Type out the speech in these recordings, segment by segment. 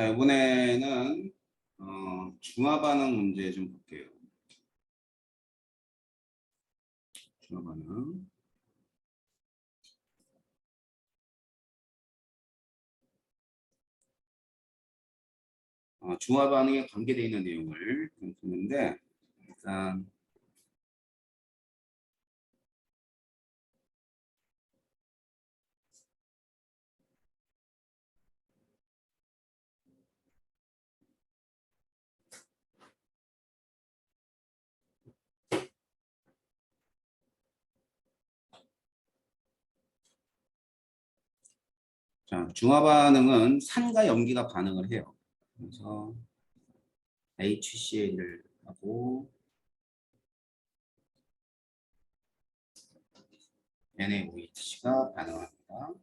자, 이번에는 중화 반응 문제 좀 볼게요. 중화 반응. 중화 반응에 관계되어 있는 내용을 좀 보는데, 일단 자, 중화 반응은 산과 염기가 반응을 해요. 그래서 HCl을 하고 NaOH가 반응합니다.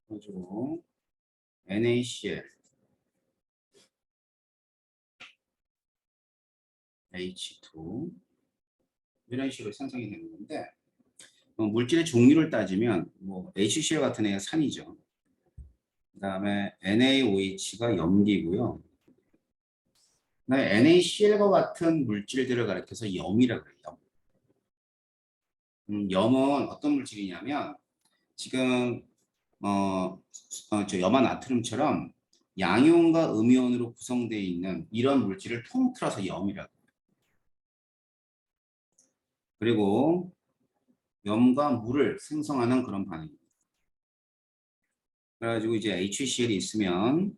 그리고 NaCl, H2 이런 식으로 생성이 되는 건데, 물질의 종류를 따지면 뭐 HCl 같은 애가 산이죠. 그 다음에 NaOH가 염기고요. NaCl과 같은 물질들을 가리켜서 염이라고 그래요. 염은 어떤 물질이냐면 지금 저 염화 나트륨처럼 양이온과 음이온으로 구성되어 있는 이런 물질을 통틀어서 염이라고 해요. 그리고 염과 물을 생성하는 그런 반응입니다. 그래가지고 이제 HCl이 있으면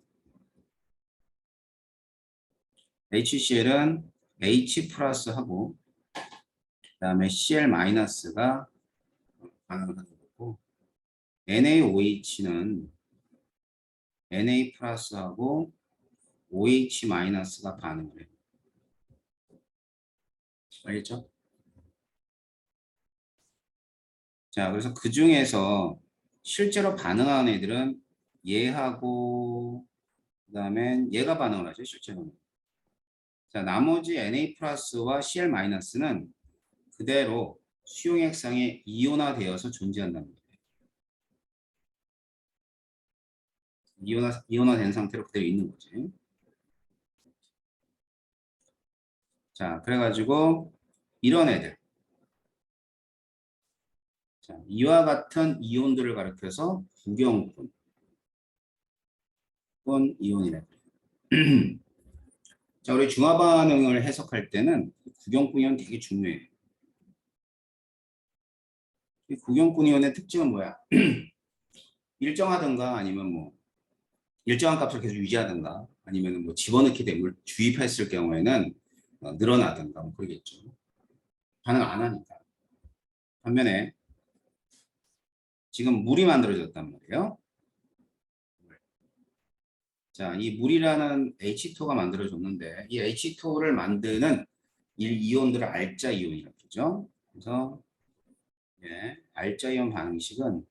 HCl은 H 플러스하고 그다음에 Cl 마이너스가 반응을 하는 거고, NaOH는 Na 플러스하고 OH 마이너스가 반응을 해요. 알겠죠? 자, 그래서 그 중에서 실제로 반응하는 애들은 얘하고 그다음에 얘가 반응을 하죠, 실제로는. 자, 나머지 Na 플러스와 Cl 마이너스는 그대로 수용액상에 이온화되어서 존재한다는 거예요. 이온화된 상태로 그대로 있는 거지. 자, 그래가지고 이런 애들. 자, 이와 같은 이온들을 가리켜서 구경꾼 이온이라고 해요. 자, 우리 중화 반응을 해석할 때는 구경꾼 이온 되게 중요해요. 이 구경꾼 이온의 특징은 뭐야? 일정하든가 아니면 뭐 일정한 값을 계속 유지하든가 아니면 뭐 집어넣게 되면 주입했을 경우에는 늘어나든가 뭐 그러겠죠. 반응 안 하니까. 반면에 지금 물이 만들어졌단 말이에요. 자, 이 물이라는 H2가 만들어졌는데 이 H2를 만드는 이온들을 알자 이온이라고 그러죠. 그래서 알자 이온 반응식은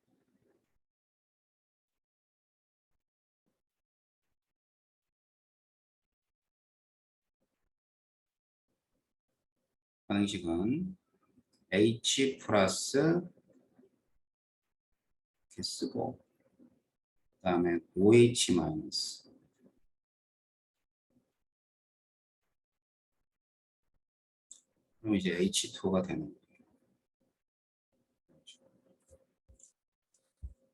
H 플러스 이렇게 쓰고 그다음에 OH 마이너스 그럼 이제 H2가 되는 거예요.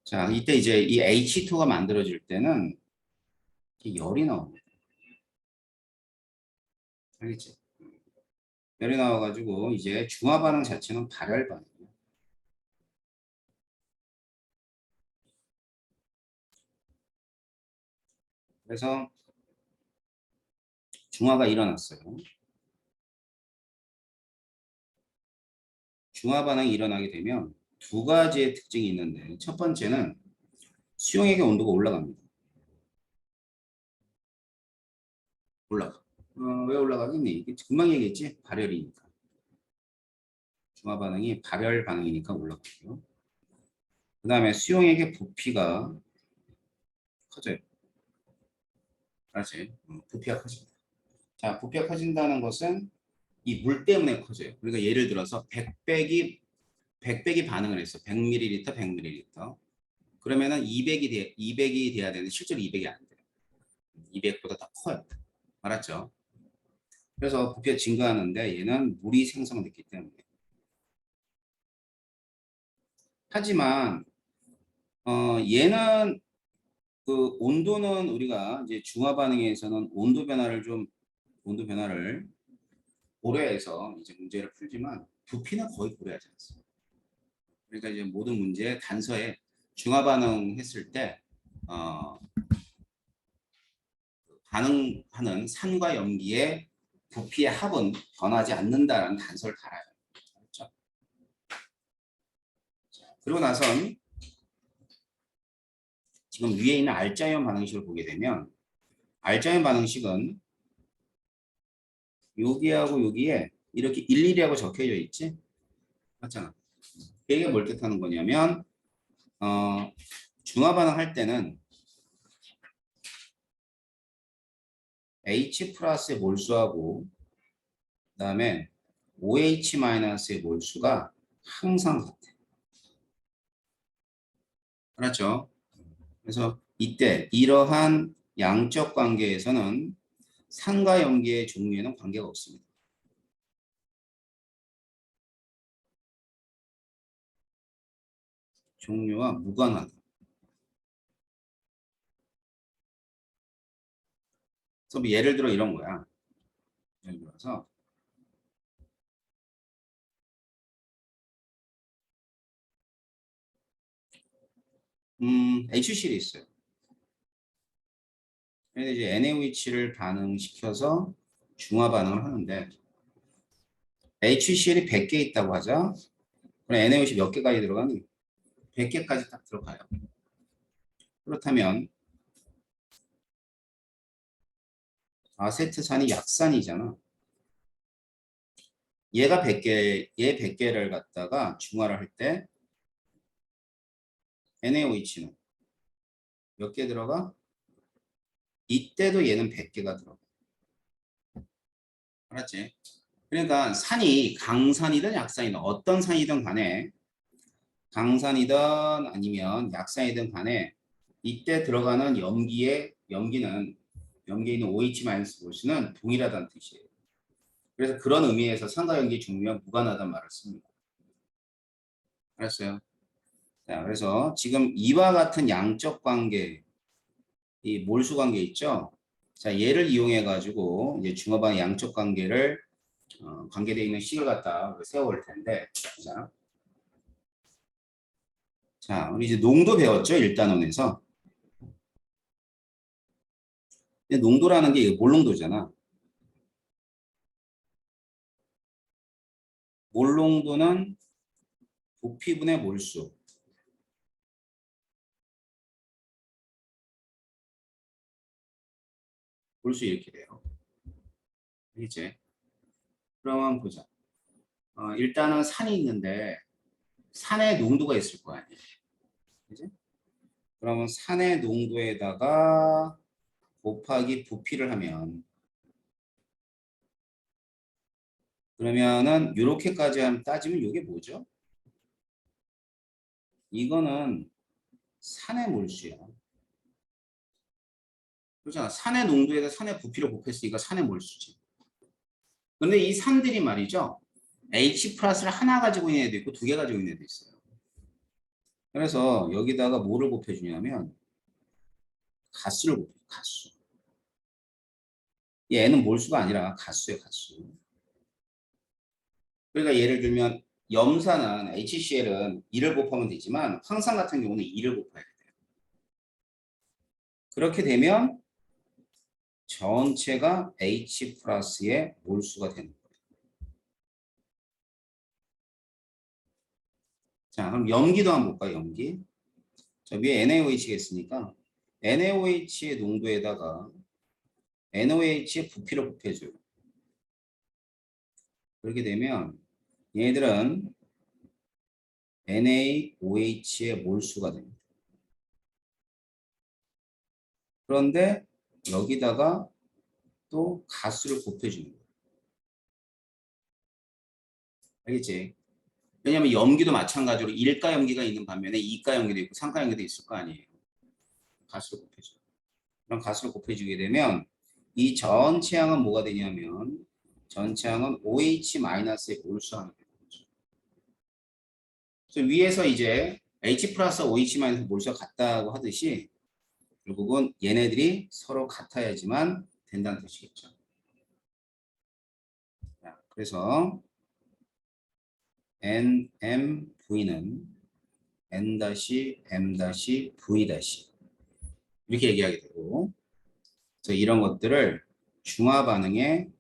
자, 이때 이제 이 H2가 만들어질 때는 열이 나옵니다. 알겠지? 열이 나와가지고 이제 중화 반응 자체는 발열 반응이에요. 그래서 중화가 일어났어요. 중화 반응이 일어나게 되면 두 가지의 특징이 있는데 첫 번째는 수용액의 온도가 올라갑니다. 올라가. 왜 올라가겠니? 금방 얘기했지? 발열이니까. 중화 반응이 발열 반응이니까 올라가고요. 그 다음에 수용액의 부피가 커져요. 알았지? 부피가 커집니다. 자, 부피가 커진다는 것은 이 물 때문에 커져요. 그러니까 예를 들어서 100백이 반응을 했어. 100ml, 100ml. 그러면은 200이 돼야 되는데 실제로 200이 안 돼요. 200보다 더 커요. 알았죠? 그래서 부피가 증가하는데 얘는 물이 생성됐기 때문에. 하지만 얘는 그 온도는 우리가 이제 중화 반응에서는 온도 변화를 고려해서 이제 문제를 풀지만 부피는 거의 고려하지 않습니다. 그러니까 이제 모든 문제 단서에 중화 반응 했을 때 반응하는 산과 염기의 부피의 합은 변하지 않는다라는 단서를 달아요. 그렇죠? 그리고 나선 지금 위에 있는 알짜이온 반응식을 보게 되면 알짜이온 반응식은 여기하고 여기에 이렇게 일일이 하고 적혀져 있지? 맞잖아. 이게 뭘 뜻하는 거냐면 중화 반응할 때는 H 플러스의 몰수하고 그다음에 OH 마이너스의 몰수가 항상 같아. 그렇죠? 그래서 이때 이러한 양적 관계에서는 산과 염기의 종류에는 관계가 없습니다. 종류와 무관하다. 그래서 뭐 예를 들어 이런 거야. 예를 들어서 HCl이 있어요. 그래서 이제 NaOH를 반응시켜서 중화 반응을 하는데 HCl이 100개 있다고 하자. 그럼 NaOH 몇 개까지 들어가니? 100개까지 딱 들어가요. 그렇다면 아세트산이 약산이잖아. 얘가 100개, 얘 100개를 갖다가 중화를 할 때 NaOH는 몇 개 들어가? 이때도 얘는 100개가 들어가. 알았지? 그러니까 산이 강산이든 약산이든 어떤 산이든 간에 강산이든 아니면 약산이든 간에 이때 들어가는 염기는 염기에 있는 OH-볼수는 동일하다는 뜻이에요. 그래서 그런 의미에서 산과 염기 종류와 무관하다는 말을 씁니다. 알았어요? 자, 그래서 지금 이와 같은 양적 관계, 이 몰수 관계 있죠? 자, 얘를 이용해 가지고 이제 중화반의 양적 관계를 관계되어 있는 식을 갖다 세워볼 텐데, 자, 우리 이제 농도 배웠죠? 1단원에서. 근데 농도라는 게 몰농도잖아. 몰농도는 부피분의 몰수. 몰수 이렇게 돼요. 이제 그러면 보자. 일단은 산이 있는데 산의 농도가 있을 거 아니에요. 그지? 그러면 산의 농도에다가 곱하기 부피를 하면 그러면은 이렇게까지 하면 따지면 이게 뭐죠? 이거는 산의 몰수야. 그렇잖아. 산의 농도에다 산의 부피를 곱했으니까 산의 몰수지. 근데 이 산들이 말이죠. H 플러스를 하나 가지고 있는 애도 있고 두 개 가지고 있는 애도 있어요. 그래서 여기다가 뭐를 곱해주냐면 가수를 곱해줘. 가수. 얘는 몰수가 아니라 가수예요. 가수. 그러니까 예를 들면 염산은 HCl은 2를 곱하면 되지만 황산 같은 경우는 2를 곱해야 돼요. 그렇게 되면 전체가 H 플러스의 몰수가 되는 거예요. 자, 그럼 염기도 한번 볼까요? 염기. 자, 위에 NaOH가 있으니까 NaOH의 농도에다가 NaOH의 부피를 곱해줘요. 그렇게 되면 얘들은 NaOH의 몰수가 됩니다. 그런데 여기다가 또 가수를 곱해주는 거예요. 알겠지? 왜냐하면 염기도 마찬가지로 일가 염기가 있는 반면에 이가 염기도 있고 상가 염기도 있을 거 아니에요. 가스를 곱해줘. 그럼 가스를 곱해주게 되면 이 전체 양은 뭐가 되냐면 전체 양은 OH-의 몰수항이 되는 거죠. 그래서 위에서 이제 H 플러스 OH- 몰수가 같다고 하듯이 결국은 얘네들이 서로 같아야지만 된다는 뜻이겠죠. 자, 그래서 NMV는 N-M-V- 이렇게 얘기하게 되고, 그래서 이런 것들을 중화 반응의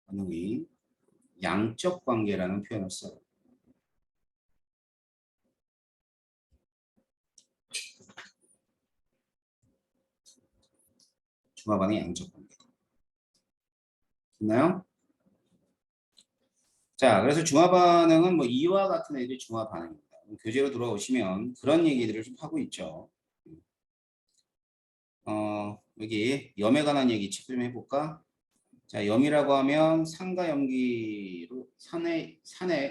반응이 양적 관계라는 표현을 써요. 중화 반응의 양적 관계. 됐나요? 자, 그래서 중화 반응은 뭐 이와 같은 애들이 중화 반응입니다. 교재로 돌아오시면 그런 얘기들을 좀 하고 있죠. 여기 염에 관한 얘기 좀 해볼까? 자, 염이라고 하면 산과 염기로 산의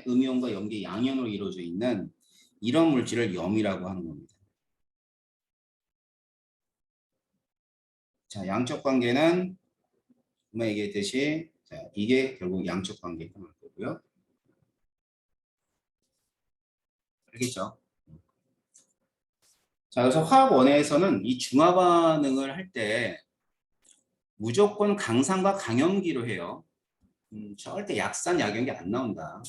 음이온과 염기 양이온으로 이루어져 있는 이런 물질을 염이라고 하는 겁니다. 자, 양적 관계는 금방 얘기했듯이 자, 이게 결국 양적 관계가 될 거고요. 알겠죠? 자, 그래서 화학 원에서는 이 중화 반응을 할 때 무조건 강산과 강염기로 해요. 절대 약산, 약염기 안 나온다.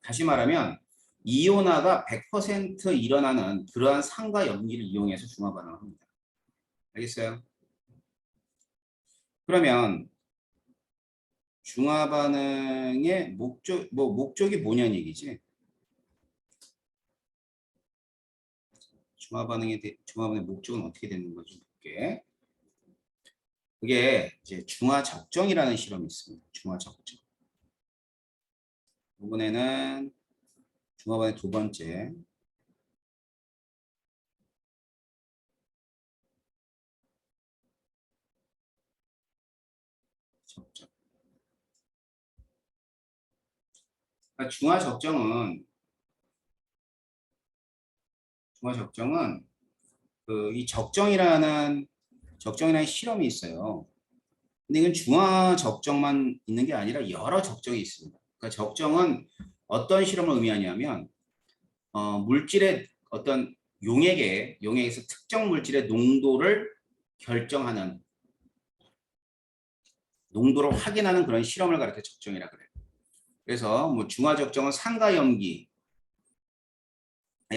다시 말하면 이온화가 100% 일어나는 그러한 산과 염기를 이용해서 중화 반응을 합니다. 알겠어요? 그러면 중화 반응의 목적이 뭐냐는 얘기지. 중화 반응의 목적은 어떻게 되는 거지? 볼게. 그게 이제 중화 적정이라는 실험이 있습니다. 중화 적정. 이번에는 중화 반응의 두 번째 적정. 그러니까 중화 적정은 그 이 적정이라는 실험이 있어요. 근데 이건 중화 적정만 있는 게 아니라 여러 적정이 있습니다. 그러니까 적정은 어떤 실험을 의미하냐면 물질의 어떤 용액에서 특정 물질의 결정하는 농도를 확인하는 그런 실험을 가리켜 적정이라 그래요. 그래서 뭐 중화 적정은 산과 염기의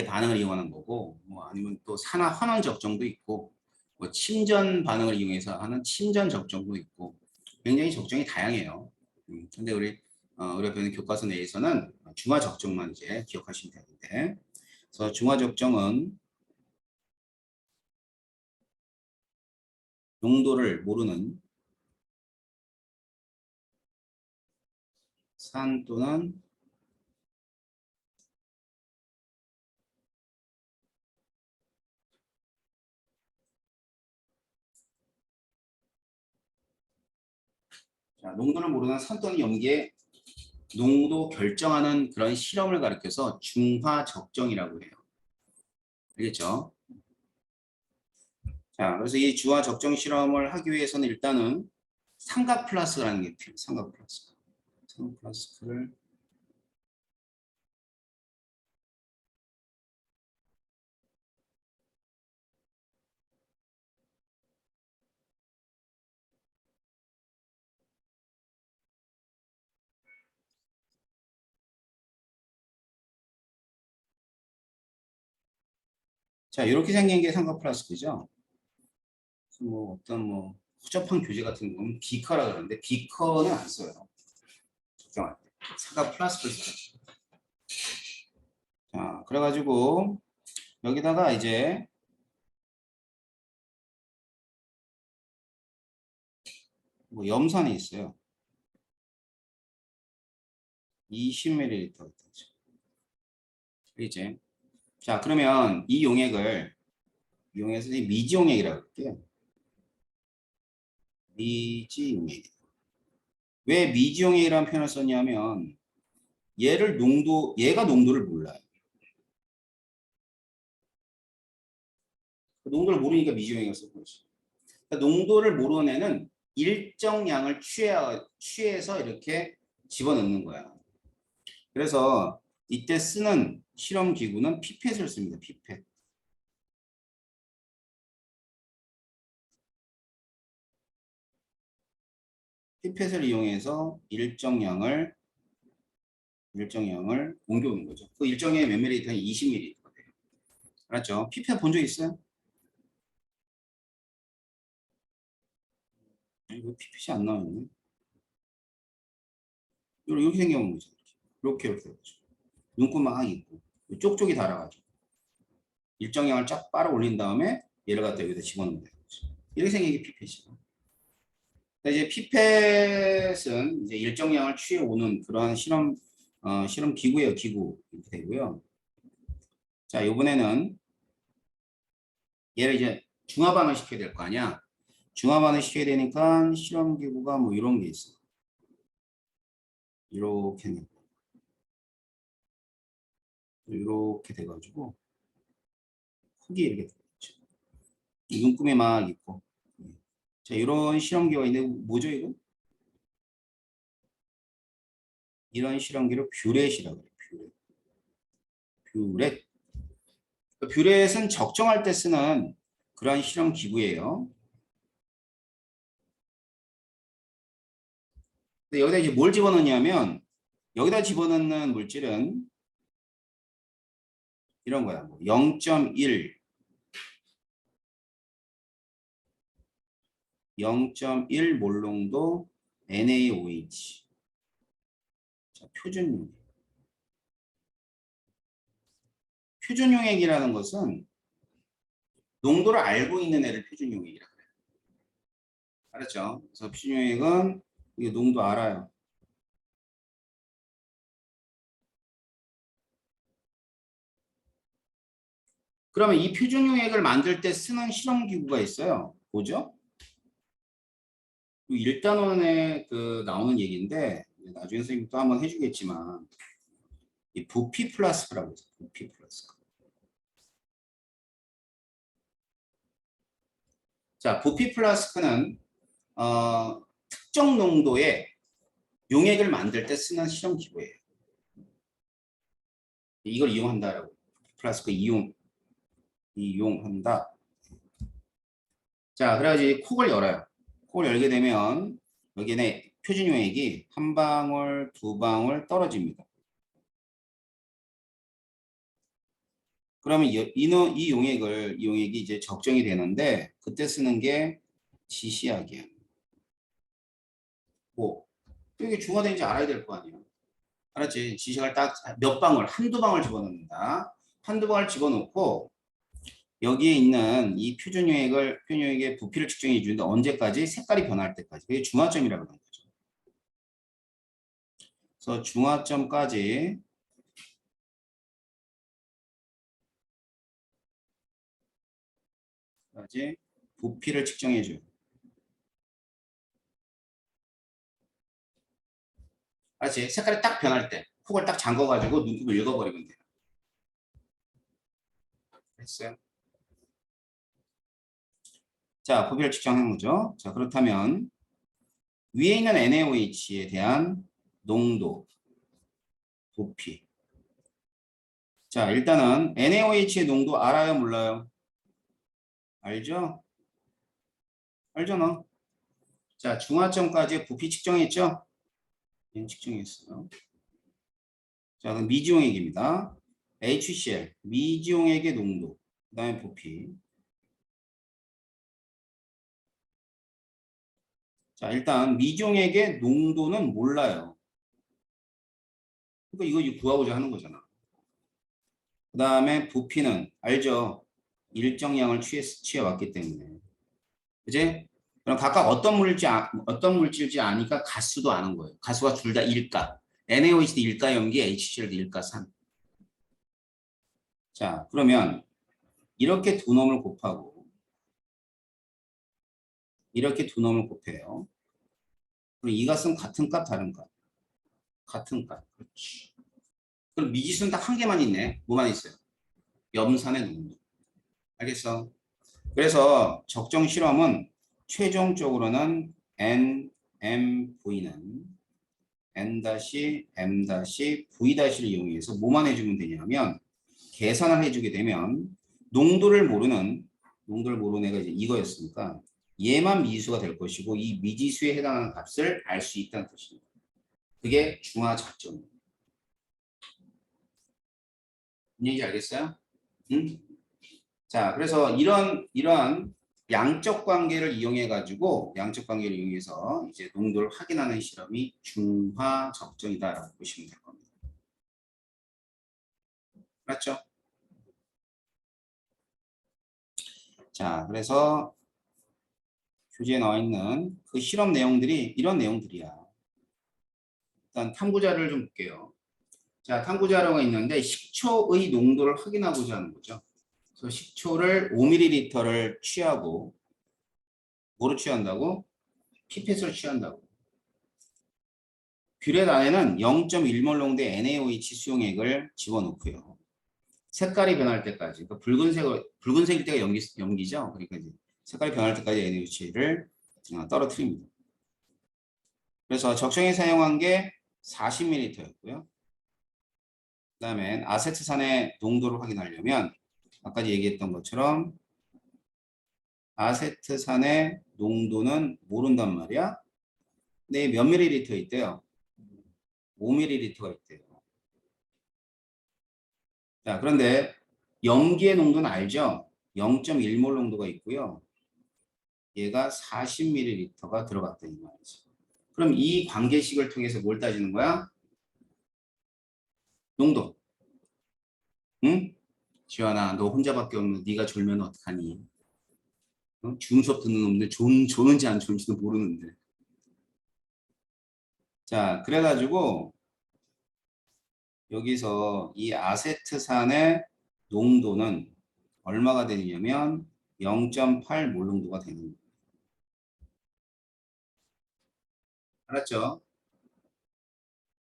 반응을 이용하는 거고, 뭐 아니면 또 산화 환원 적정도 있고, 뭐 침전 반응을 이용해서 하는 침전 적정도 있고, 굉장히 적정이 다양해요. 근데 우리가 배우는 교과서 내에서는 중화 적정만 이제 기억하시면 되는데, 그래서 중화 적정은 농도를 모르는 산 또는 자, 농도를 모르는 산 또는 염기의 농도 결정하는 그런 실험을 가리켜서 중화 적정이라고 해요. 알겠죠? 자, 그래서 이 중화 적정 실험을 하기 위해서는 일단은 삼각 플라스크라는 게 필요해요. 삼각 플라스크. 삼각 플라스크를 자, 이렇게 생긴 게 삼각 플라스크죠. 뭐 어떤 뭐 허접한 교재 같은 경우는 비커라 그러는데 비커는 안 써요. 적정할 때. 삼각 플라스크를 써요. 자, 그래가지고 여기다가 이제 뭐 염산이 있어요. 20ml 있죠. 이제 자, 그러면 이 용액을 이용해서 미지용액이라고 할게요. 미지용액. 왜 미지용액이라는 표현을 썼냐면 얘가 농도를 몰라요. 농도를 모르니까 미지용액을 쓴 거지. 그러니까 농도를 모르는 애는 일정 양을 취해서 이렇게 집어넣는 거야. 그래서 이때 쓰는 실험 기구는 피펫을 씁니다. 피펫. 피펫을 이용해서 일정 양을 옮겨오는 거죠. 그 일정 양이 몇 밀리리터? 20ml 돼요. 알았죠? 피펫 본 적 있어요? 이거 피펫이 안 나오네. 이렇게 생겨온 거죠. 이렇게 되죠. 눈곱 막 있고 쪽쪽이 달아가지고 일정 양을 쫙 빨아 올린 다음에 얘를 갖다 여기다 집어넣으면 되는 거죠. 이렇게 생긴 게 피펫이에요. 이제 피펫은 이제 일정 양을 취해 오는 그러한 실험 기구예요. 기구 이렇게 되고요. 자, 이번에는 얘를 이제 중화반을 시켜야 될 거 아니야. 중화반을 시켜야 되니까 실험 기구가 뭐 이런 게 있어. 이렇게 돼가지고 크게 이렇게 되겠죠. 눈금에 막 있고. 자, 이런 실험기가 있는데 뭐죠 이거? 이런 실험기를 뷰렛이라고 해요. 뷰렛. 뷰렛은 적정할 때 쓰는 그러한 실험 기구예요. 근데 여기다 이제 뭘 집어넣냐면 여기다 집어넣는 물질은 이런 거야. 뭐 0.1, 0.1 몰농도 NaOH. 자, 표준용. 표준용액이라는 것은 농도를 알고 있는 애를 표준용액이라고 해요. 알았죠? 그래서 표준용액은 이게 농도 알아요. 그러면 이 표준용액을 만들 때 쓰는 실험기구가 있어요. 뭐죠? 1단원에 그 나오는 얘기인데 나중에 선생님 또 한번 해주겠지만 이 부피 플라스크라고 해서 부피 플라스크. 자, 부피 플라스크는 특정 농도의 용액을 만들 때 쓰는 실험 기구예요. 이걸 이용한다라고. 플라스크 이용한다. 자, 그래가지고 콕을 열어요. 콕을 열게 되면 여기에 표준 용액이 한 방울, 두 방울 떨어집니다. 그러면 이 용액이 이제 적정이 되는데 그때 쓰는 게 지시약이야. 뭐 이게 중화된지 알아야 될 거 아니에요. 알았지? 지시약을 딱 몇 방울, 한두 방울 집어넣는다. 한두 방울 집어넣고 여기에 있는 이 표준용액의 부피를 측정해 주는데 언제까지? 색깔이 변할 때까지. 그게 중화점이라고 하는 거죠. 그래서 중화점까지 부피를 측정해 줘요. 알았지? 색깔이 딱 변할 때 콕을 딱 잠궈가지고 눈곱을 읽어버리면 돼요. 됐어요? 자, 부피를 측정한 거죠. 자, 그렇다면 위에 있는 NaOH에 대한 농도, 부피. 자, 일단은 NaOH의 농도 알아요, 몰라요? 알죠? 알잖아. 자, 중화점까지 부피 측정했죠? 측정했어요. 자, 그럼 미지용액입니다. HCl, 미지용액의 농도, 그 다음에 부피. 자, 일단 미지용액의 농도는 몰라요. 그러니까 이거 구하고자 하는 거잖아. 그 다음에 부피는 알죠? 일정량을 취해왔기 때문에. 그지? 그럼 각각 어떤 물질인지 아니까 가수도 아는 거예요. 가수가 둘 다 일가. NaOH도 일가 염기, HCl도 일가 산. 자, 그러면 이렇게 두 놈을 곱하고 이렇게 두 놈을 곱해요. 그럼 이 값은 같은 값, 다른 값? 같은 값. 그렇지. 그럼 미지수는 딱 한 개만 있네. 뭐만 있어요? 염산의 농도. 알겠어? 그래서 적정 실험은 최종적으로는 NMV는 N-M-V-를 이용해서 뭐만 해주면 되냐면 계산을 해주게 되면 농도를 모르는 애가 이제 이거였으니까 얘만 미지수가 될 것이고 이 미지수에 해당하는 값을 알 수 있다는 뜻입니다. 그게 중화 적정입니다. 이 얘기 알겠어요? 응? 자, 그래서 이런 양적 관계를 양적 관계를 이용해서 이제 농도를 확인하는 실험이 중화 적정이다라고 보시면 될 겁니다. 맞죠? 자, 그래서 교재에 나와 있는 그 실험 내용들이 이런 내용들이야. 일단 탐구 자료를 좀 볼게요. 자, 탐구 자료가 있는데 식초의 농도를 확인하고자 하는 거죠. 그래서 식초를 5ml를 취하고 뭐로 취한다고? 피펫으로 취한다고. 뷰렛 안에는 0.1몰 농도의 NaOH 수용액을 집어넣고요. 색깔이 변할 때까지, 그러니까 붉은색일 때가 염기죠. 그러니까 이제 색깔이 변할 때까지 NaOH를 떨어뜨립니다. 그래서 적정에 사용한 게 40ml였고요. 그 다음에 아세트산의 농도를 확인하려면 아까 얘기했던 것처럼 아세트산의 농도는 모른단 말이야. 네, 몇 밀리리터 있대요? 5ml가 있대요. 자, 그런데 염기의 농도는 알죠? 0.1몰 농도가 있고요. 얘가 40ml가 들어갔다 이 말이죠. 그럼 이 관계식을 통해서 뭘 따지는 거야? 농도. 응? 지연아, 너 혼자밖에 없는 네가 졸면 어떡하니? 어? 중 수업 듣는 놈들 조는지 안 조는지도 모르는데. 자, 그래가지고 여기서 이 아세트산의 농도는 얼마가 되냐면 0.8몰 농도가 되는 거예요. 알았죠?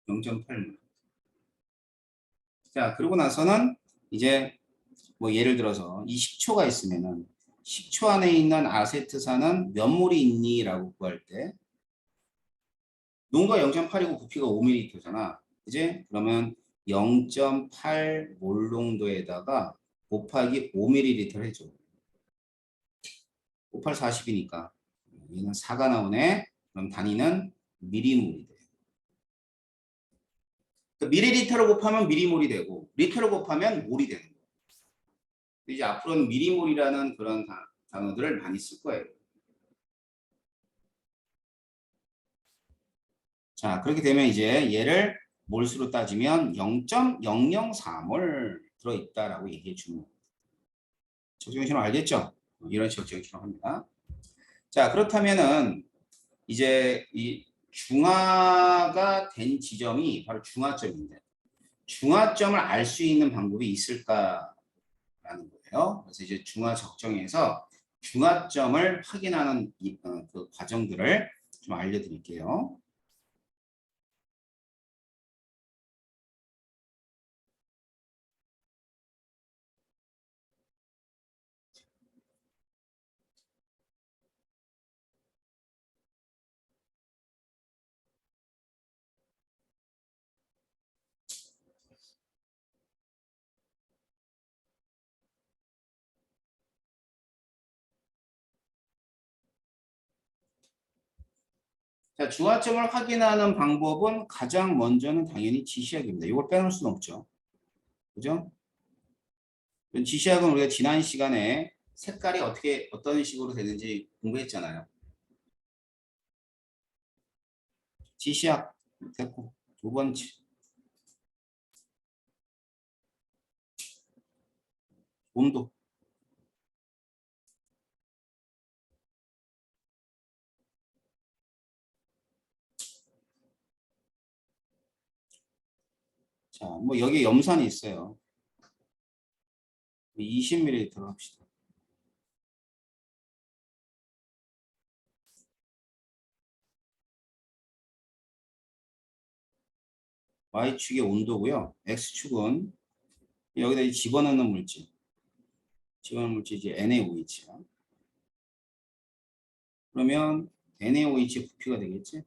0.8몰. 자, 그러고 나서는 이제 뭐 예를 들어서 이 식초가 있으면은 식초 안에 있는 아세트산은 몇 몰이 있니? 라고 구할 때 농도가 0.8이고 부피가 5ml잖아. 그지? 그러면 0.8몰 농도에다가 곱하기 5ml를 해줘. 58, 40이니까 얘는 4가 나오네. 그럼 단위는 미리몰이 돼. 그러니까 미리리터로 곱하면 미리몰이 되고 리터로 곱하면 몰이 되는 거야. 이제 앞으로는 미리몰이라는 그런 단어들을 많이 쓸 거예요. 자, 그렇게 되면 이제 얘를 몰수로 따지면 0.004몰 들어있다라고 얘기해 주는 거예요. 적정 신호 알겠죠? 이런 적정 신호 합니다. 자, 그렇다면은 이제 이 중화가 된 지점이 바로 중화점인데 중화점을 알 수 있는 방법이 있을까라는 거예요. 그래서 이제 중화 적정에서 중화점을 확인하는 그 과정들을 좀 알려드릴게요. 자, 중화점을 확인하는 방법은 가장 먼저는 당연히 지시학입니다. 이걸 빼놓을 수는 없죠. 그죠? 지시학은 우리가 지난 시간에 색깔이 어떤 식으로 되는지 공부했잖아요. 지시학 됐고, 두 번째. 온도. 자, 뭐 여기 염산이 있어요. 20ml 합시다. Y축의 온도고요. X축은 여기다 이 집어넣는 물질. 집어넣는 물질 이제 NaOH야. 그러면 NaOH의 부피가 되겠지?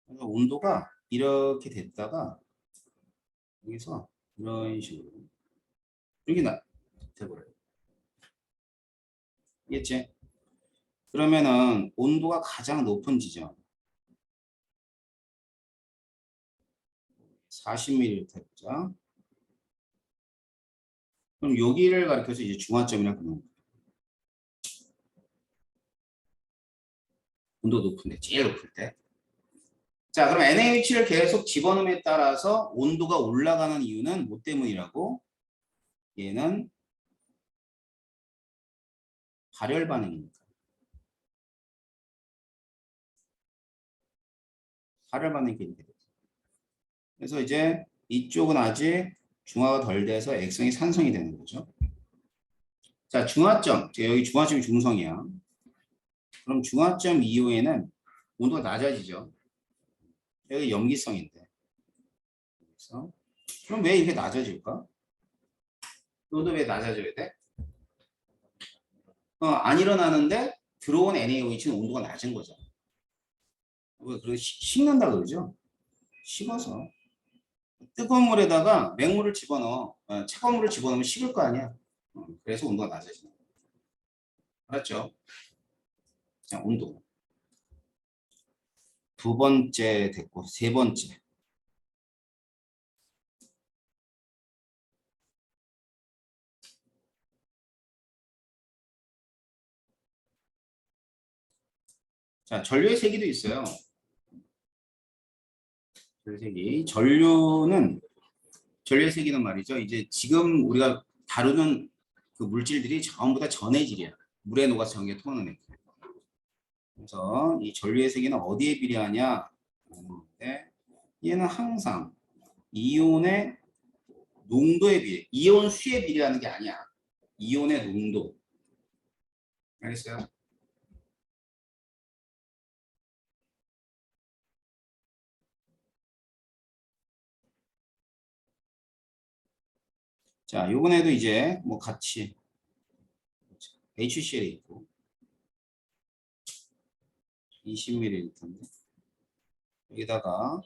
그래서 온도가 이렇게 됐다가 여기서 이런 식으로 이렇게 돼버려요. 알겠지? 그러면은 온도가 가장 높은 지점 40ml 해보자. 그럼 여기를 가리켜서 이제 중화점이라고 부르는 거예요. 온도 높은데, 제일 높을 때. 자, 그럼 NaOH를 계속 집어넣음에 따라서 온도가 올라가는 이유는 뭐 때문이라고? 얘는 발열 반응입니다. 발열 반응이 이렇게 돼요. 그래서 이제 이쪽은 아직 중화가 덜 돼서 액성이 산성이 되는 거죠. 자, 중화점. 여기 중화점이 중성이야. 그럼 중화점 이후에는 온도가 낮아지죠. 여기 염기성인데. 그래서 그럼 왜 이렇게 낮아질까? 온도 왜 낮아져야 돼? 안 일어나는데 들어온 NaOH는 온도가 낮은 거죠. 왜 그렇게 식는다 그러죠? 식어서 뜨거운 물에다가 맹물을 집어넣어 차가운 물을 집어넣으면 식을 거 아니야. 그래서 온도가 낮아지는 거야. 알았죠? 자, 온도. 두 번째 됐고 세 번째. 자, 전류의 세기도 있어요. 전류의 세기. 전류의 세기는 말이죠. 이제 지금 우리가 다루는 그 물질들이 전부 다 전해질이야. 물에 녹아서 전기에 통하는 애. 그래서 이 전류의 세기는 어디에 비례하냐? 얘는 항상 이온의 농도에 비례. 이온 수에 비례하는 게 아니야. 이온의 농도. 알겠어요? 자, 요번에도 이제 뭐 같이 HCl이 있고 20ml인데 여기다가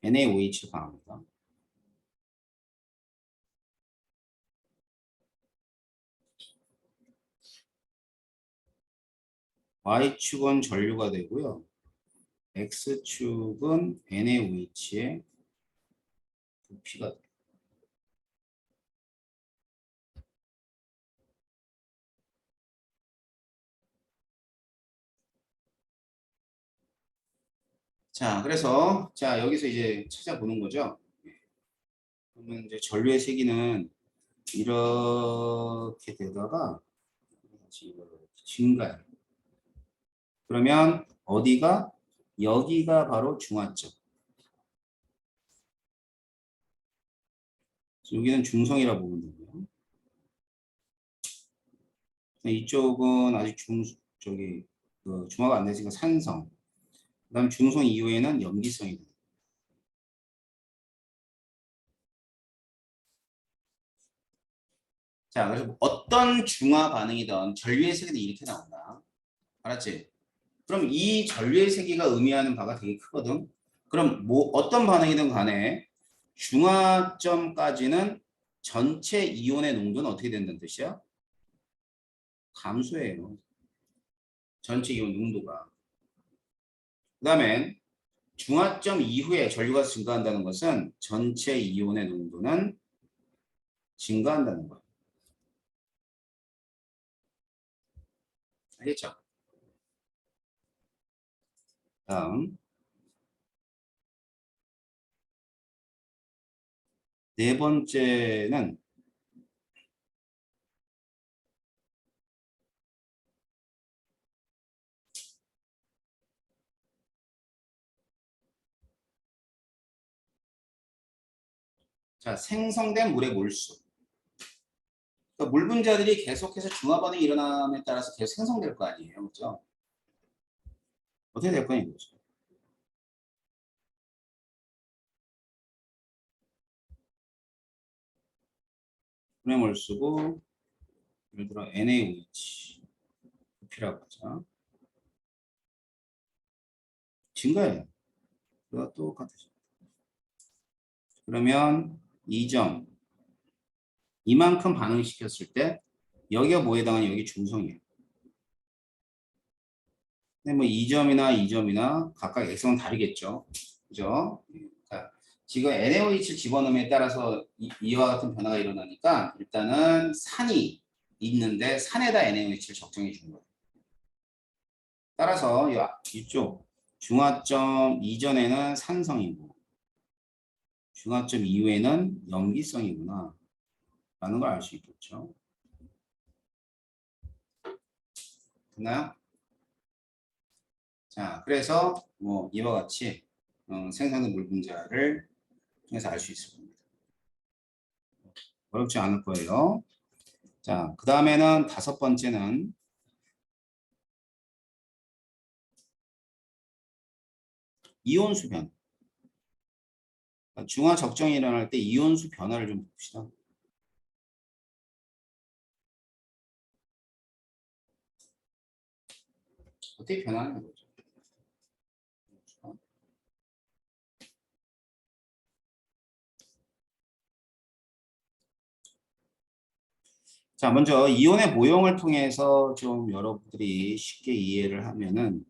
NaOH 가합니다. Y축은 전류가 되고요. X축은 NaOH의 부피가 돼요. 자, 그래서 자 여기서 이제 찾아보는 거죠. 그러면 이제 전류의 세기는 이렇게 되다가 증가해. 그러면 어디가? 여기가 바로 중화점. 여기는 중성이라고 보면 되고요. 이쪽은 아직 중화가 안 되니까 산성. 그다음 중성 이후에는 염기성이 돼요. 자, 그래서 어떤 중화 반응이든 전류의 세기는 이렇게 나온다. 알았지? 그럼 이 전류의 세기가 의미하는 바가 되게 크거든. 그럼 뭐 어떤 반응이든 간에 중화점까지는 전체 이온의 농도는 어떻게 된다는 뜻이야? 감소해요. 전체 이온 농도가. 그다음에 중화점 이후에 전류가 증가한다는 것은 전체 이온의 농도는 증가한다는 거예요. 알겠죠? 다음 네 번째는 자, 생성된 물의 몰수. 그러니까 물 분자들이 계속해서 중화 반응이 일어남에 따라서 계속 생성될 거 아니에요, 그렇죠? 어떻게 될 거냐 이거죠. 분해물 쓰고 예를 들어 NaOH 부피라고 하죠. 증가해요. 그거 똑같아요. 그러면 이 점 이만큼 반응시켰을 때 여기가 뭐에 해당하냐? 여기 중성이에요. 근데 뭐 2점이나 2점이나 각각 액성은 다르겠죠. 그죠? 그러니까 지금 NaOH를 집어넣음에 따라서 이와 같은 변화가 일어나니까 일단은 산이 있는데 산에다 NaOH를 적정해 주는 거예요. 따라서 이쪽 중화점 이전에는 산성이고 중화점 이후에는 염기성이구나 라는 걸 알 수 있겠죠. 됐나요? 자, 그래서 뭐 이와 같이 생성된 물 분자를 통해서 알 수 있을 겁니다. 어렵지 않을 거예요. 자, 그 다음에는 다섯 번째는 이온수 변화. 중화 적정이 일어날 때 이온수 변화를 좀 봅시다. 어떻게 변하는 거죠? 자, 먼저 이온의 모형을 통해서 좀 여러분들이 쉽게 이해를 하면은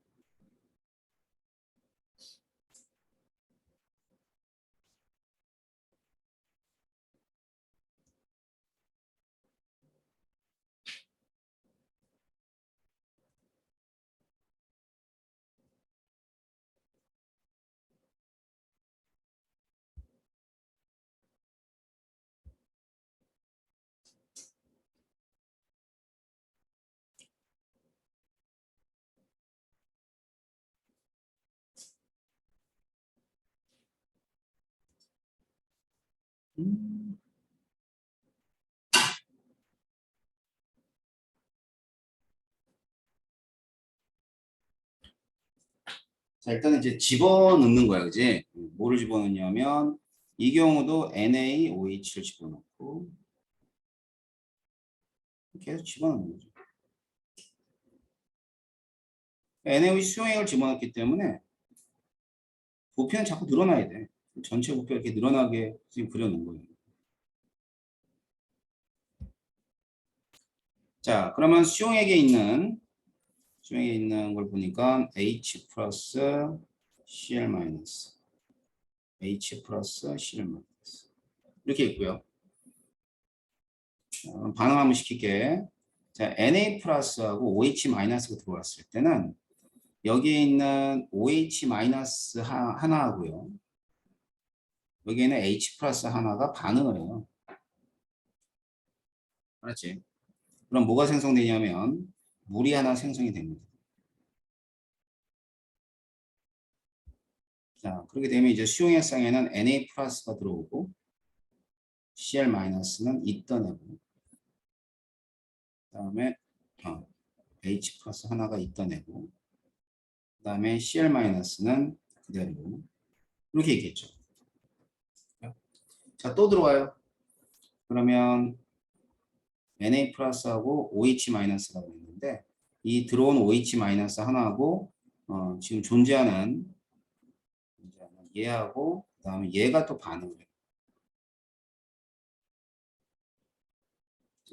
음, 자, 일단 이제 집어넣는 거야, 그지? 뭐를 집어넣냐면 이 경우도 NaOH를 집어넣고 계속 집어넣는 거죠. NaOH 수용액을 집어넣기 때문에 부피는 자꾸 늘어나야 돼. 전체 부피가 이렇게 늘어나게 지금 그려놓은 거예요. 자, 그러면 수용액에 있는 걸 보니까 H 플러스 Cl 마이너스 H 플러스 Cl 마이너스 이렇게 있고요. 반응 한번 시킬게. 자, Na 플러스하고 OH 마이너스가 들어왔을 때는 여기에 있는 OH 마이너스 하나 하고요. 여기에는 H 플러스 하나가 반응을 해요. 알았지? 그럼 뭐가 생성되냐면 물이 하나 생성이 됩니다. 자, 그렇게 되면 이제 수용액상에는 Na 플러스가 들어오고 Cl 마이너스는 있던 애고 그다음에 H 플러스 하나가 있던 애고 그다음에 Cl 마이너스는 그대로 이렇게 있겠죠. 자, 또 들어와요. 그러면 Na 플러스하고 OH 마이너스라고 있는데 이 들어온 OH 마이너스 하나하고 지금 존재하는 얘하고 그다음에 얘가 또 반응을 해요.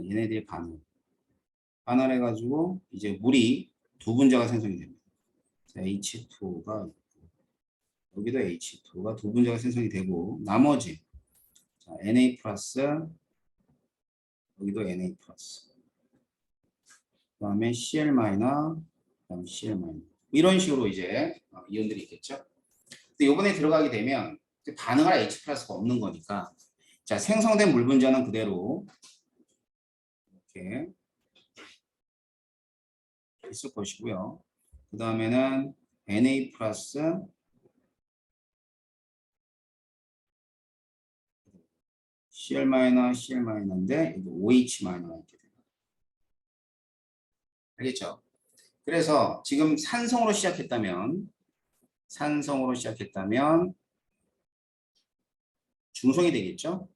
얘네들이 반응을 해가지고 이제 물이 두 분자가 생성이 됩니다. 자, H2가 여기도 H2가 두 분자가 생성이 되고 나머지 자, Na 플러스 여기도 Na 플러스 그다음에 Cl 마이너 그다음 Cl 마이너 이런 식으로 이제 이온들이 있겠죠. 근데 이번에 들어가게 되면 반응할 H 플러스가 없는 거니까 자 생성된 물 분자는 그대로 이렇게 있을 것이고요. 그 다음에는 Na 플러스 Cl 마이너 Cl 마이너인데 OH 마이너가 알겠죠? 그래서 지금 산성으로 시작했다면 중성이 되겠죠?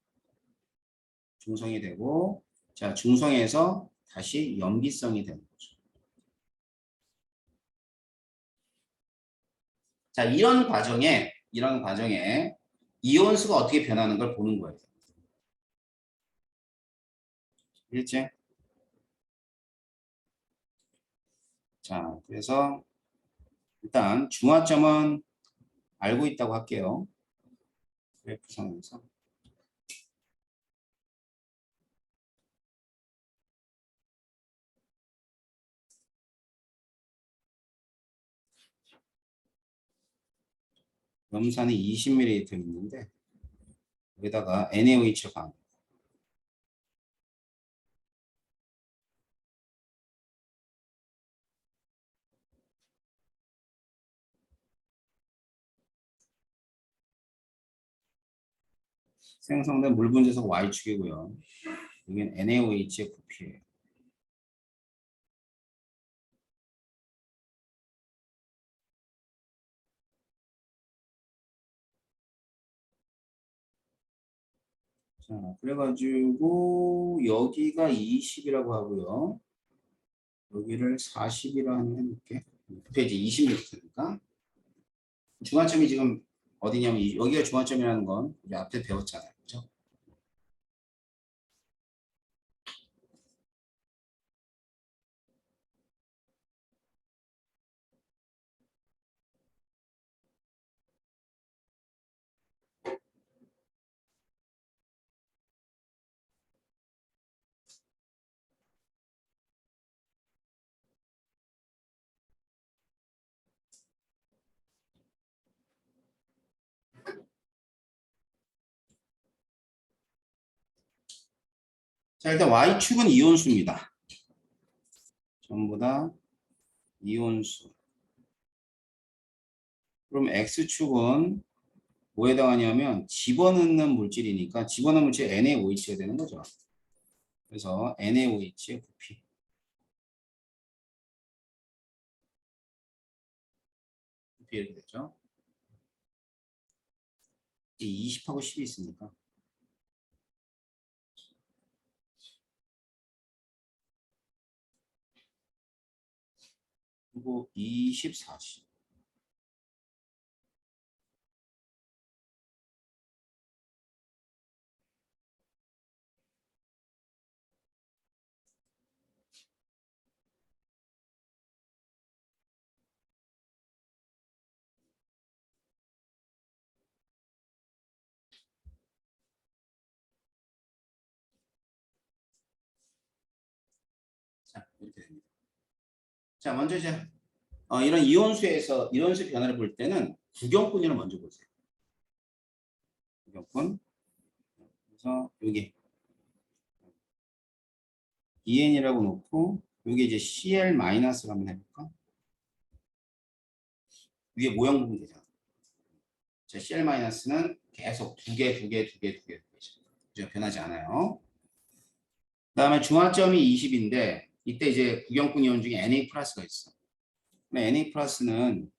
중성이 되고, 자, 중성에서 다시 염기성이 되는 거죠. 자, 이런 과정에 이온수가 어떻게 변하는 걸 보는 거예요. 알겠지? 자, 그래서 일단 중화점은 알고 있다고 할게요. 그래프상에서. 염산이 20ml 있는데 여기다가 NaOH를 반. 생성된 물 분자석 Y축이고요. 여기는 NaOH의 부피예요. 자, 그래가지고 여기가 20이라고 하고요. 여기를 40이라 해놓을게. 부피지 20m니까. 중화점이 지금 어디냐면 여기가 중화점이라는 건 우리 앞에 배웠잖아요. 그죠? 자, 일단 Y축은 이온수입니다. 전부 다 이온수. 그럼 X축은 뭐에 해당하냐면 집어넣는 물질이니까 집어넣는 물질 NaOH가 되는 거죠. 그래서 NaOH의 부피. 부피 이렇게 됐죠. 20하고 10이 있으니까. 그리고 20, 40. 자, 이렇게 됩니다. 자, 먼저 이제 이런 이온수 변화를 볼 때는 구경꾼이를 먼저 보세요. 구경꾼. 그래서 여기 EN이라고 놓고 여기 이제 CL-를 한번 해볼까? 위에 모형 보면 되잖아. 자, CL-는 계속 두 개, 두 개, 두 개, 두 개, 변하지 않아요. 그다음에 중화점이 20인데 이때 이제 구경꾼 이온 중에 Na 플러스가 있어. Na 플러스는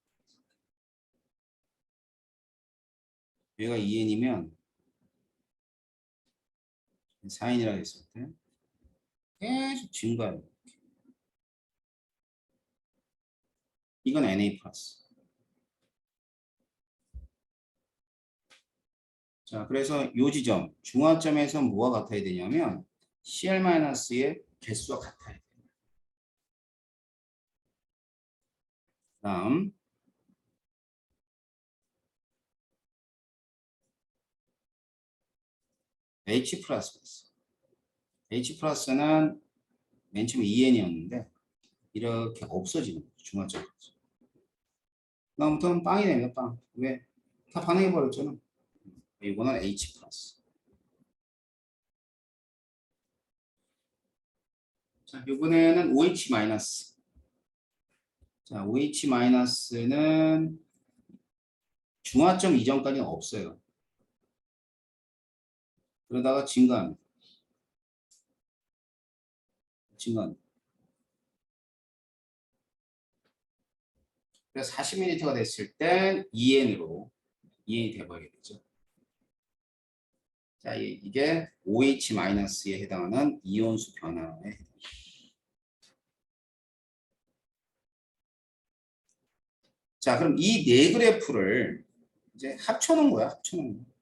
얘가 2N이면 4N이라고 했을 때 계속 증가해요. 이건 Na 플러스. 자, 그래서 이 지점 중화점에서 뭐가 같아야 되냐면 CL-의 개수가 같아야 돼요. 다음 H 플러스가 있어. H 플러스는 맨 처음에 2N이었는데 이렇게 없어지는 거죠. 중화점에서. 그다음부터는 빵이 됩니다. 빵. 왜? 다 반응해버렸잖아. 이거는 H 플러스. 자, 이번에는 OH 마이너스. 자, OH 마이너스는 중화점 이전까지는 없어요. 그러다가 증가합니다. 증가합니다. 그래서 40ml가 됐을 땐 2N으로 2N이 돼버리겠죠. 자, 이게 OH-에 해당하는 이온수 변화에 해당합니다. 자, 그럼 이 네 그래프를 이제 합쳐놓은 거야, 합쳐놓은 거.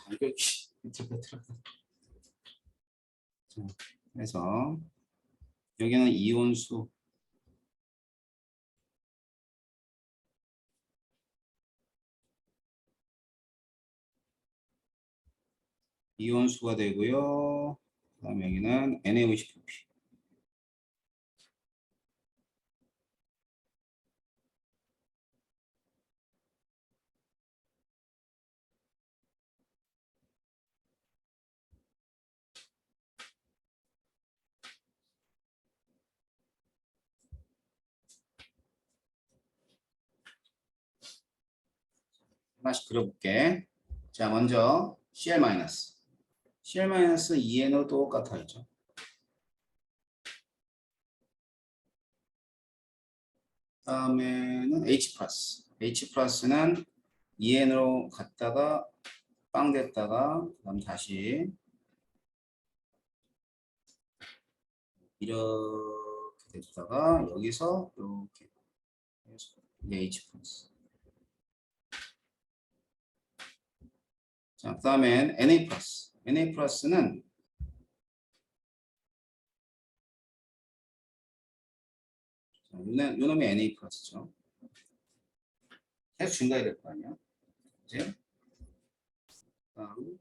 간격이 삐뚤빼뚤하다. 자, 그래서 여기는 이온수 이온수가 되고요. 그다음에 여기는 NaOH2P. 하나씩 그려볼게. 자, 먼저 Cl-. Cl-2N으로 똑같아야죠. 다음에는 H+. H+는 2N으로 갔다가 빵 됐다가 그다음 다시 이렇게 됐다가 여기서 이렇게 해서 이게 H+. 자, 그다음엔 Na+. Na+는 요 놈이 Na+죠. 계속 증가해야 될 거 아니야. 이제 다음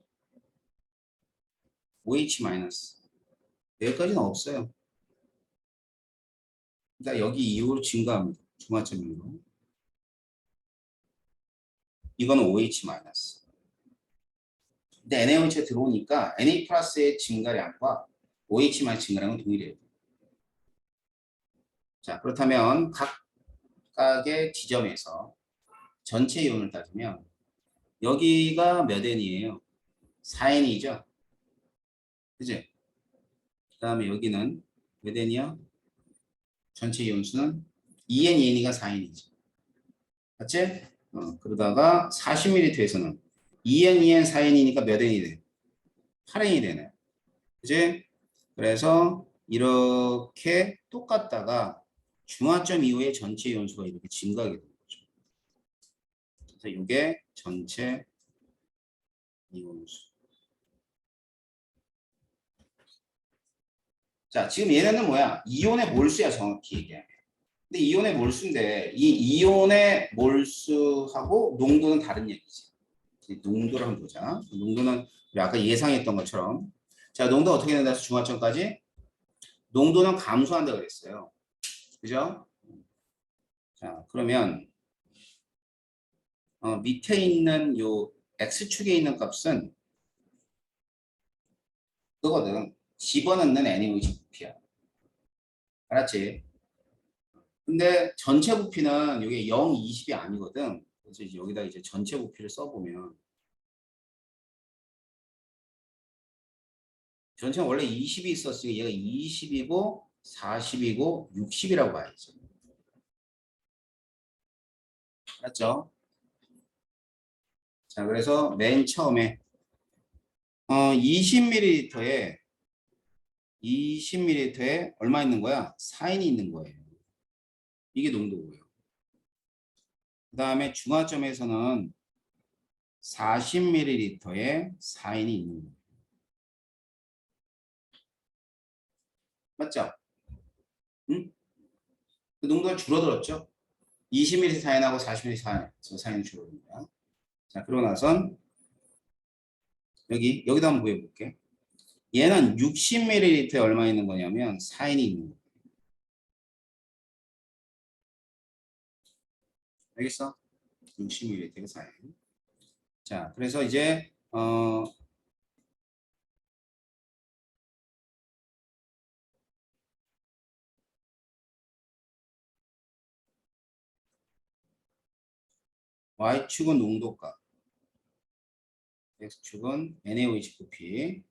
OH-. 여기까지는 없어요. 그러니까 여기 이후로 증가합니다. 중화점 이후로. 이거는 OH-. 근데 NaOH가 들어오니까 Na+의 증가량과 OH- 증가량은 동일해요. 자, 그렇다면 각각의 지점에서 전체 이온을 따지면 여기가 몇 N이에요? 4N이죠? 그죠? 그 다음에 여기는 몇 N이야? 전체 이온수는 2N, 2N이가 4N이죠. 맞지? 그러다가 40ml에서는 2N, 2N, 4N이니까 몇 N이 돼? 8N이 되네. 그지? 그래서 이렇게 똑같다가 중화점 이후에 전체 이온수가 이렇게 증가하게 되는 거죠. 그래서 이게 전체 이온수. 자, 지금 얘네는 뭐야? 이온의 몰수야, 정확히 얘기하면. 근데 이온의 몰수인데 이 이온의 몰수하고 농도는 다른 얘기지. 농도를 한번 보자. 농도는 아까 예상했던 것처럼. 자, 농도 어떻게 된다 해서 중화점까지? 농도는 감소한다 그랬어요. 그죠? 자, 그러면 밑에 있는 요 X축에 있는 값은 그거거든. 집어넣는 NaOH 부피야. 알았지? 근데 전체 부피는 이게 0, 20이 아니거든. 그래서 이제 여기다 이제 전체 부피를 써보면 전체는 원래 20이 있었으니까 얘가 20이고 40이고 60이라고 봐야죠. 알았죠? 자, 그래서 맨 처음에 20ml에 얼마 있는 거야? 4N이 있는 거예요. 이게 농도고요. 그 다음에 중화점에서는 40ml의 사인이 있는 거예요. 맞죠? 응? 그 농도가 줄어들었죠? 20ml 사인하고 40ml 사인이 줄어듭니다. 자, 그러고 나선 여기도 한번 보여볼게. 얘는 60ml에 얼마 있는 거냐면 사인이 있는 거예요. 알겠어? 60ml 사인. 자, 그래서 이제 Y축은 농도값, X축은 NaOH 부피.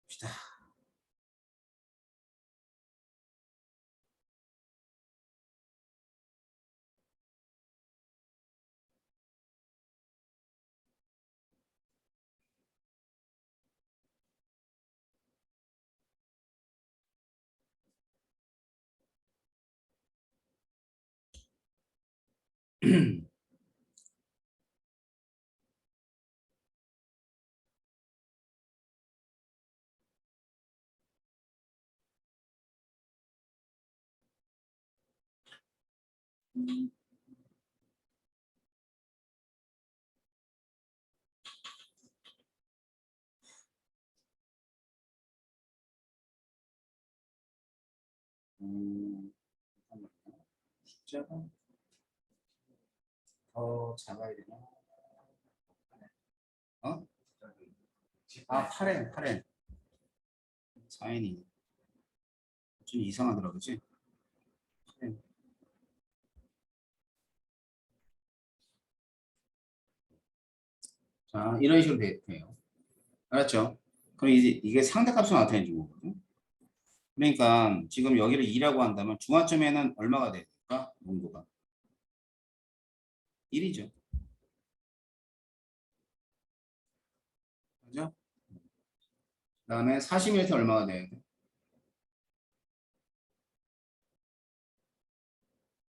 봅시다. 잠깐만요. 숫자가 더 작아야 되나? 어? 아, 8엔. 사인이 좀 이상하더라, 그지? 8엔. 자, 이런 식으로 돼요. 알았죠? 그럼 이제 이게 상대값을 나타내는 거거든. 그러니까 지금 여기를 2라고 한다면 중화점에는 얼마가 될까? 농도가 1이죠. 그죠? 그 다음에 40ml 얼마가 돼야 돼?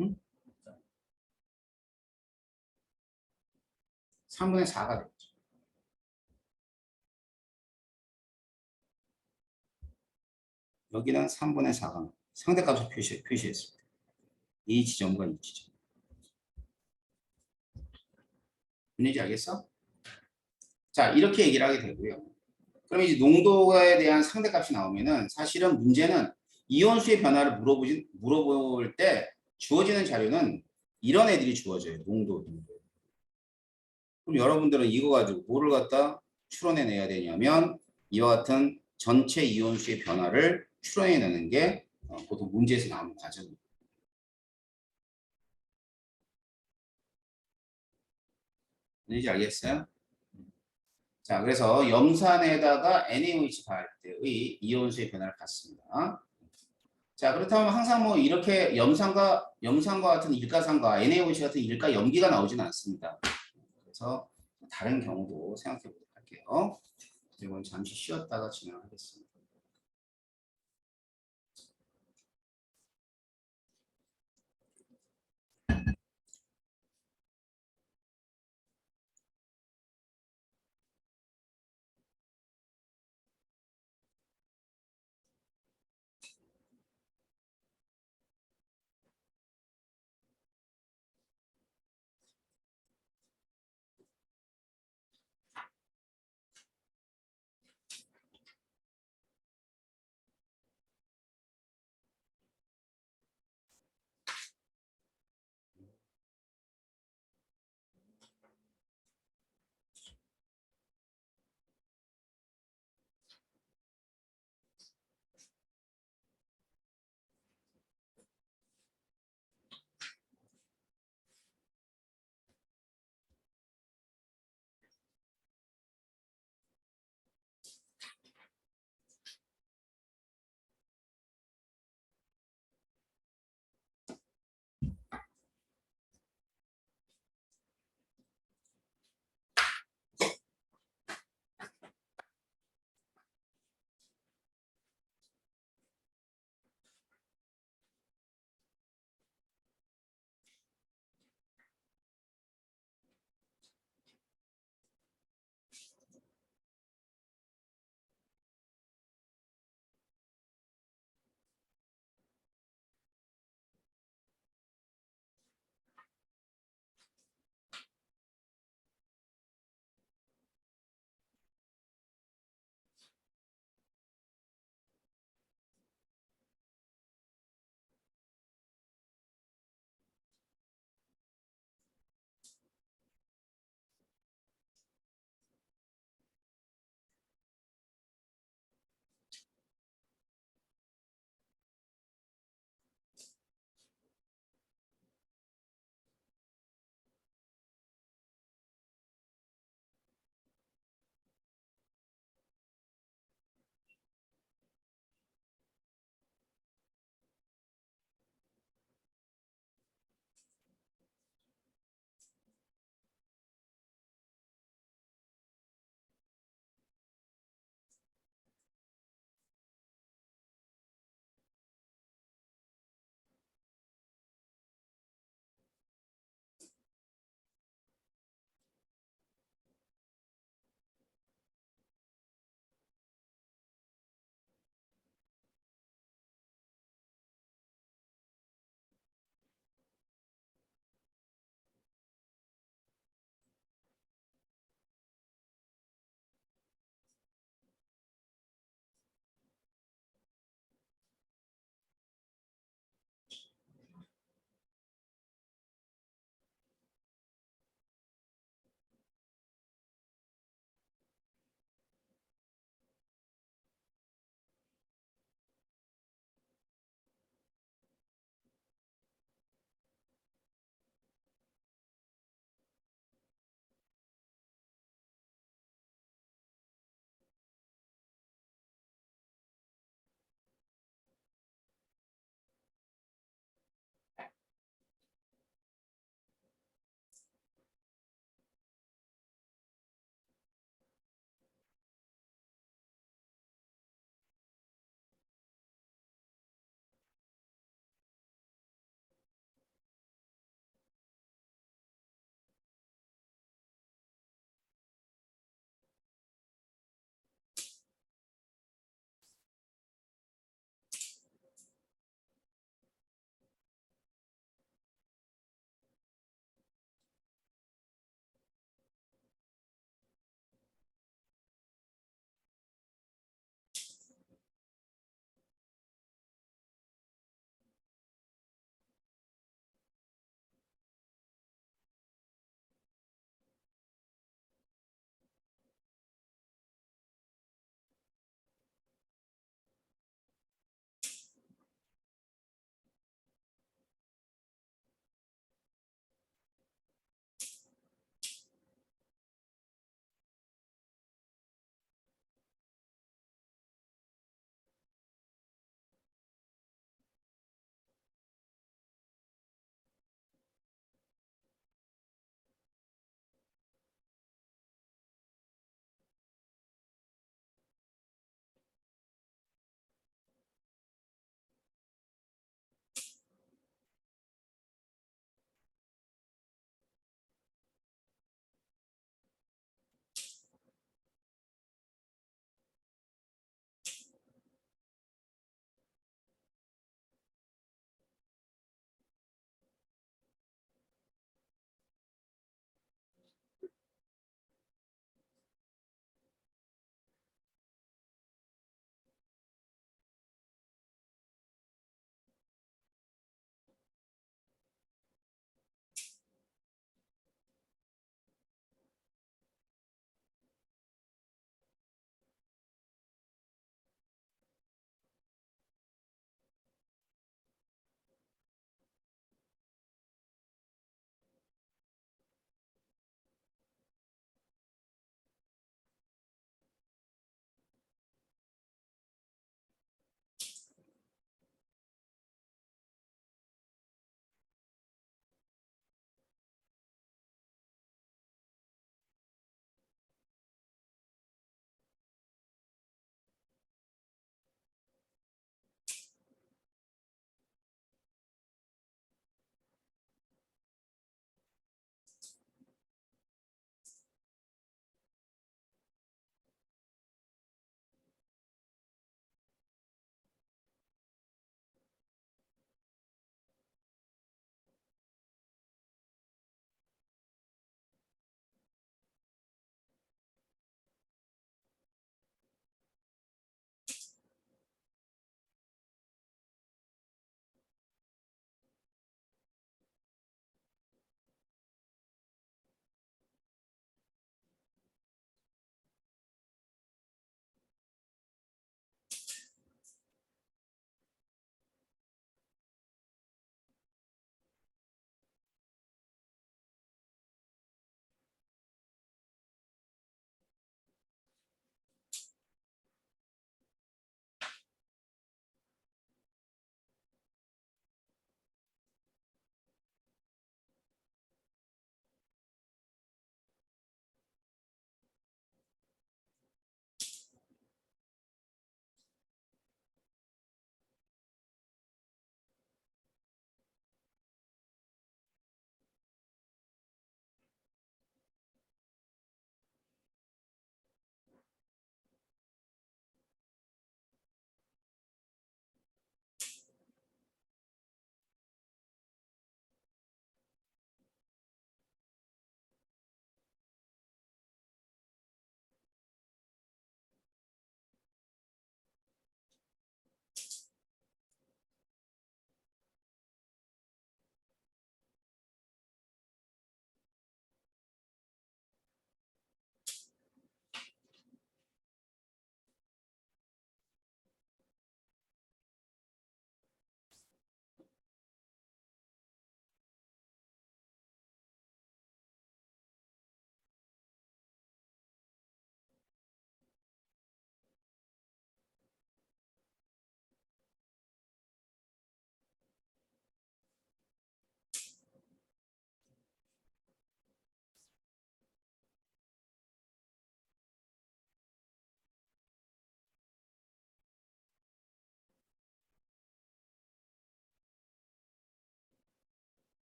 응? 3분의 4가 되죠. 여기는 3분의 4가 상대값을 표시했습니다. 이 지점과 이 지점. 뭔지 알겠어? 자, 이렇게 얘기를 하게 되고요. 그럼 이제 농도에 대한 상대값이 나오면은 사실은 문제는 이온수의 변화를 물어볼 때 주어지는 자료는 이런 애들이 주어져요. 농도. 그럼 여러분들은 이거 가지고 뭐를 갖다 추론해내야 되냐면 이와 같은 전체 이온수의 변화를 추론해내는 게 보통 문제에서 나오는 과정입니다. 뭔지 알겠어요? 자, 그래서 염산에다가 NaOH 가할 때의 이온수의 변화를 갖습니다. 자, 그렇다면 항상 뭐 이렇게 염산과 같은 일가산과 NaOH 같은 일가 염기가 나오지는 않습니다. 그래서 다른 경우도 생각해 보도록 할게요. 이건 잠시 쉬었다가 진행하겠습니다.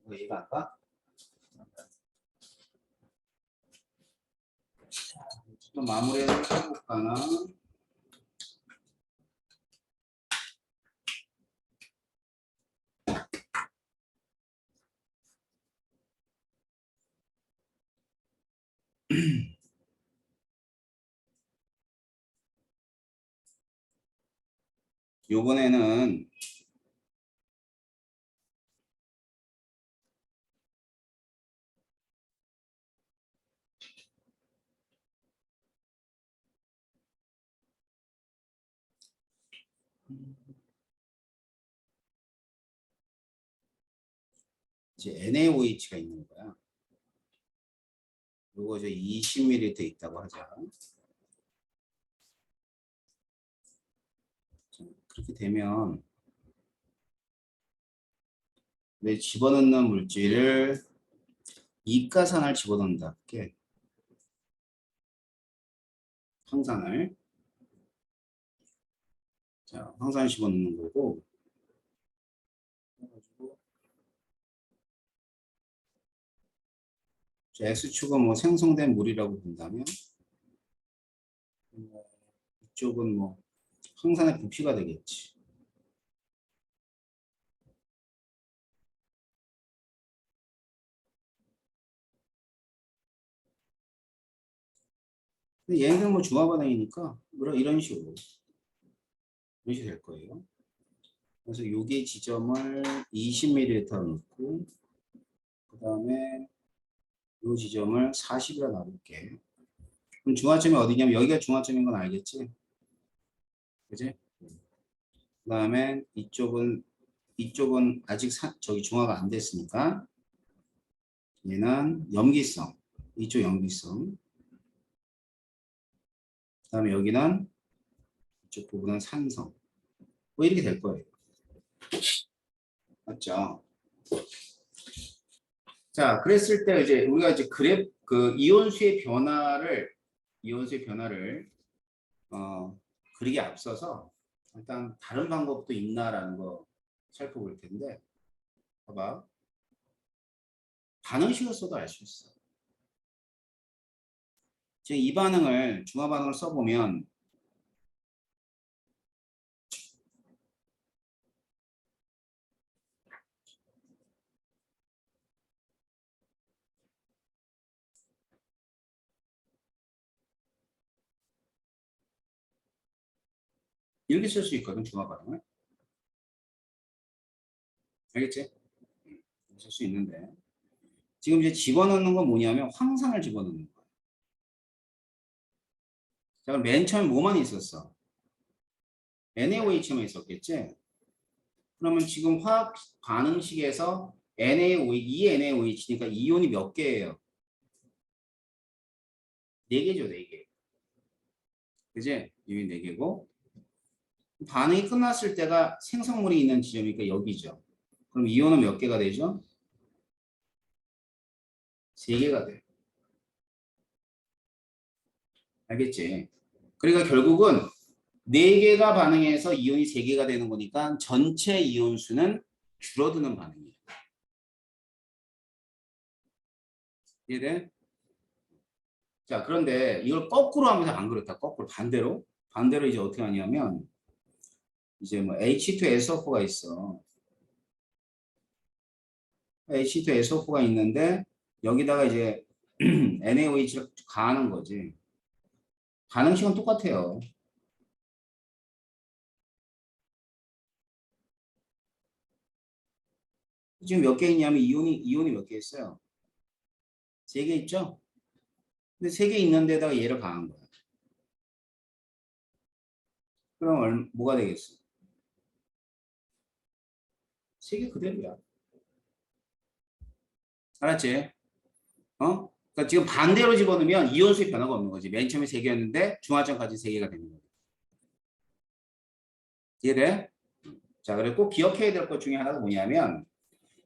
이거 이해가 안 가? 또 마무리를 해볼까나? 요번에는 이제 NaOH가 있는 거야. 요거 이제 20ml 있다고 하자. 자, 그렇게 되면 내 집어넣는 물질을 이가산을 집어넣는다 할게. 황산을. 자, 황산을 집어넣는 거고. 자, X축은 뭐 생성된 물이라고 본다면 이쪽은 뭐 황산의 부피가 되겠지. 근데 얘는 뭐 중화반응이니까 이런 식으로 될 거예요. 그래서 요게 지점을 20ml로 넣고 그 다음에 요 지점을 40이라 놔둘게. 그럼 중화점이 어디냐면 여기가 중화점인 건 알겠지? 그지? 그 다음에 이쪽은 아직 저기 중화가 안 됐으니까 얘는 염기성, 이쪽 염기성. 그 다음에 여기는 이쪽 부분은 산성. 뭐 이렇게 될 거예요. 맞죠? 자, 그랬을 때 이제 우리가 이제 그 이온수의 변화를 그리기 앞서서 일단 다른 방법도 있나라는 거 살펴볼 텐데, 봐봐. 반응식을 써도 알 수 있어. 지금 이 반응을 중화 반응을 써보면 이렇게 쓸 수 있거든, 중화 반응을. 알겠지? 쓸 수 있는데 지금 이제 집어넣는 건 뭐냐면 황산을 집어넣는 거야. 자, 그럼 맨 처음에 뭐만 있었어? NaOH만 있었겠지? 그러면 지금 화학 반응식에서 NaOH, 이 NaOH니까 이온이 몇 개예요? 4개죠, 4개. 그지? 이온이 4개고 반응이 끝났을 때가 생성물이 있는 지점이니까 여기죠. 그럼 이온은 몇 개가 되죠? 3개가 돼요. 알겠지? 그러니까 결국은 4개가 반응해서 이온이 3개가 되는 거니까 전체 이온 수는 줄어드는 반응이에요. 이해돼? 자, 그런데 이걸 거꾸로 하면서 안 그렇다. 거꾸로 반대로 이제 어떻게 하냐면 이제 뭐 H2SO4가 있어. H2SO4가 있는데 여기다가 이제 NaOH를 가하는 거지. 반응식은 똑같아요. 지금 몇 개 있냐면 이온이 몇 개 있어요? 3개 있죠? 근데 3개 있는 데다가 얘를 가한 거야. 그럼 뭐가 되겠어? 3개 그대로야. 알았지? 어? 그러니까 지금 반대로 집어넣으면 이온수의 변화가 없는 거지. 맨 처음에 3개였는데 중화점까지 3개가 되는 거지. 이해돼? 자, 그리고 꼭 기억해야 될 것 중에 하나가 뭐냐면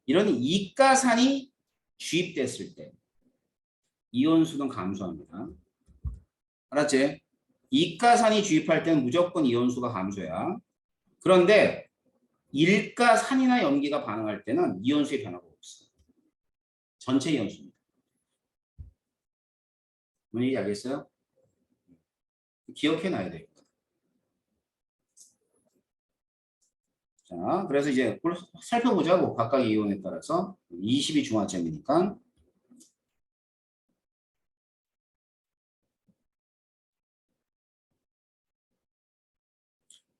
이런 이가산이 주입됐을 때 이온수는 감소합니다. 알았지? 이가산이 주입할 때는 무조건 이온수가 감소야. 그런데 일가산이나 염기가 반응할 때는 이온수의 변화가 없어. 전체 이온수입니다. 뭔 얘기인지 알겠어요? 기억해놔야 돼요. 자, 그래서 이제 살펴보자고 각각 이온에 따라서 20이 중화점이니까.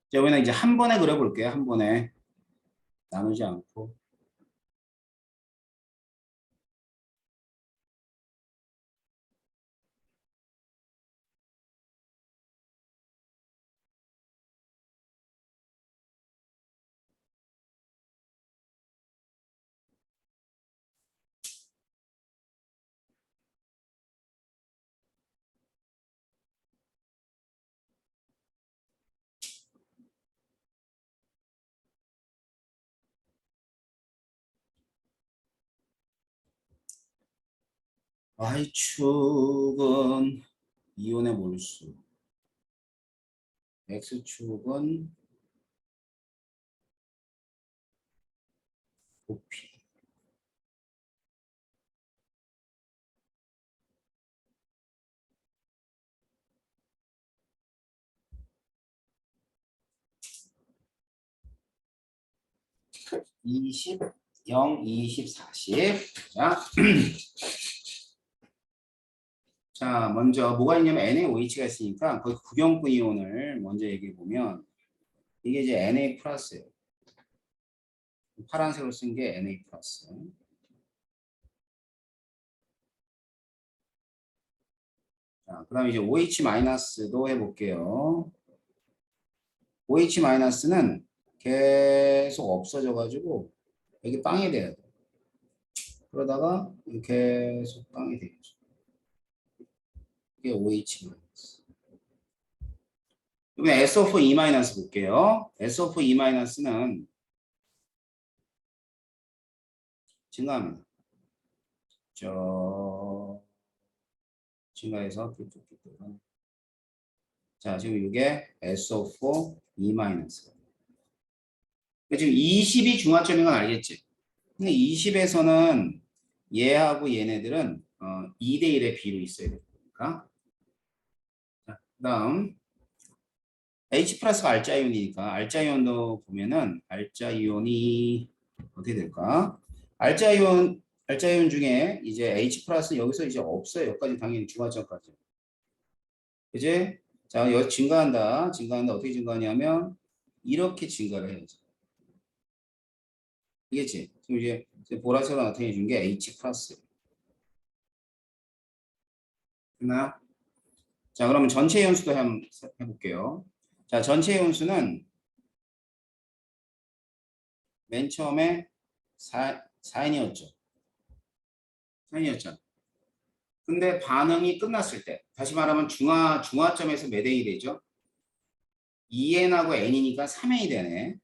자, 여기는 이제 한 번에 그려볼게요. 한 번에 나누지 않고. Y축은 이온의 몰수, X축은 부피. (20, 0, 20, 40) 자, 자, 먼저 뭐가 있냐면 NaOH가 있으니까 거기 구경꾼 이온을 먼저 얘기해 보면 이게 이제 Na 플러스예요. 파란색으로 쓴 게 Na 플러스. 자, 그다음에 이제 OH 마이너스도 해볼게요. OH 마이너스는 계속 없어져 가지고 여기 빵이 돼야 돼. 그러다가 계속 빵이 되겠죠. 이게 OH 마이너스. 이번에 SO4 E 마이너스 볼게요. SO4 E 마이너스는 증가합니다. 증가해서 자, 지금 이게 SO4 E 마이너스. 지금 20이 중화점인 건 알겠지? 근데 20에서는 얘하고 얘네들은 2대 1의 비로 있어야 되니까. 자, 그다음 H 플러스가 알자 이온이니까 알자 이온도 보면은 알자 이온이 어떻게 될까? 알자 이온 중에 이제 H 플러스 여기서 이제 없어요. 여기까지 당연히 중화점까지. 이제 자, 여기 증가한다. 어떻게 증가하냐면 이렇게 증가를 해야죠. 이겠지? 지금 이제 보라색으로 나타내 준 게 H 플러스. 됐나요? 자, 그러면 전체 연수도 한번 해볼게요. 자, 전체 연수는 맨 처음에 4인이었죠. 4인이었죠. 근데 반응이 끝났을 때, 다시 말하면 중화점에서 몇 N이 되죠? 2N하고 N이니까 3N이 되네.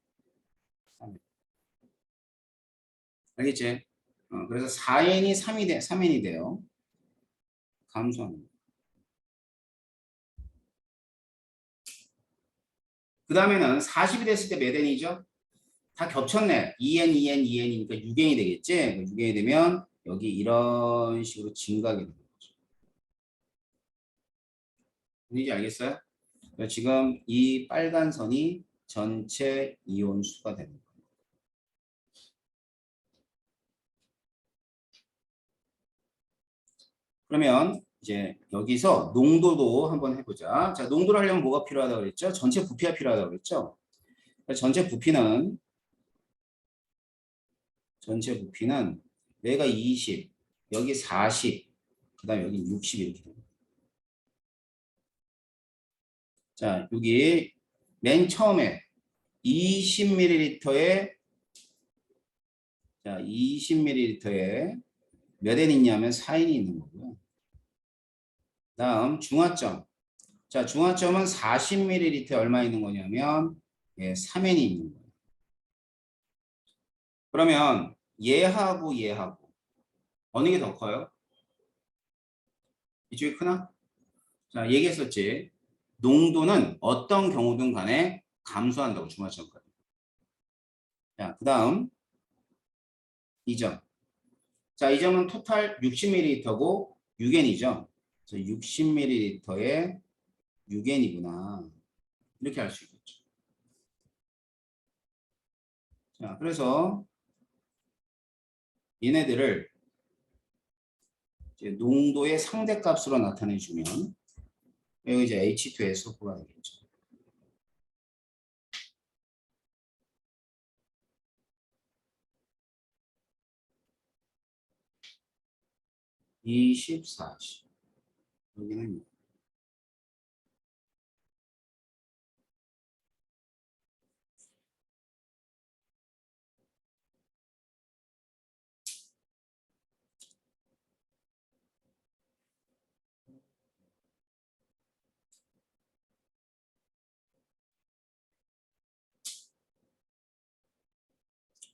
3N. 알겠지? 그래서 4N이 3N이 돼요. 감소합니다. 그 다음에는 40이 됐을 때 몇 N이죠? 다 겹쳤네. 2N, 2N, 2N이니까 6N이 되겠지? 6N이 되면 여기 이런 식으로 증가하게 되는 거죠. 뭔지 알겠어요? 지금 이 빨간 선이 전체 이온 수가 되는 거예요. 그러면 이제 여기서 농도도 한번 해보자. 자, 농도를 하려면 뭐가 필요하다고 그랬죠? 전체 부피가 필요하다고 그랬죠? 전체 부피는 여기가 20, 여기 40, 그 다음에 여기 60 이렇게 됩니다. 자, 여기 맨 처음에 20ml에 자, 20ml에 몇 N 있냐면 4N이 있는 거고요. 다음 중화점. 자, 중화점은 40ml에 얼마 있는 거냐면 3N이 있는 거예요. 그러면 얘하고 어느 게 더 커요? 이쪽이 크나? 자, 얘기했었지. 농도는 어떤 경우든 간에 감소한다고 중화점까지. 자, 그 다음 2점. 자, 이 점은 토탈 60ml고 6N이죠. 60ml에 6N이구나. 이렇게 할 수 있겠죠. 자, 그래서 얘네들을 이제 농도의 상대값으로 나타내주면 여기 이제 H2SO4가 되겠죠. (20~40) 여기는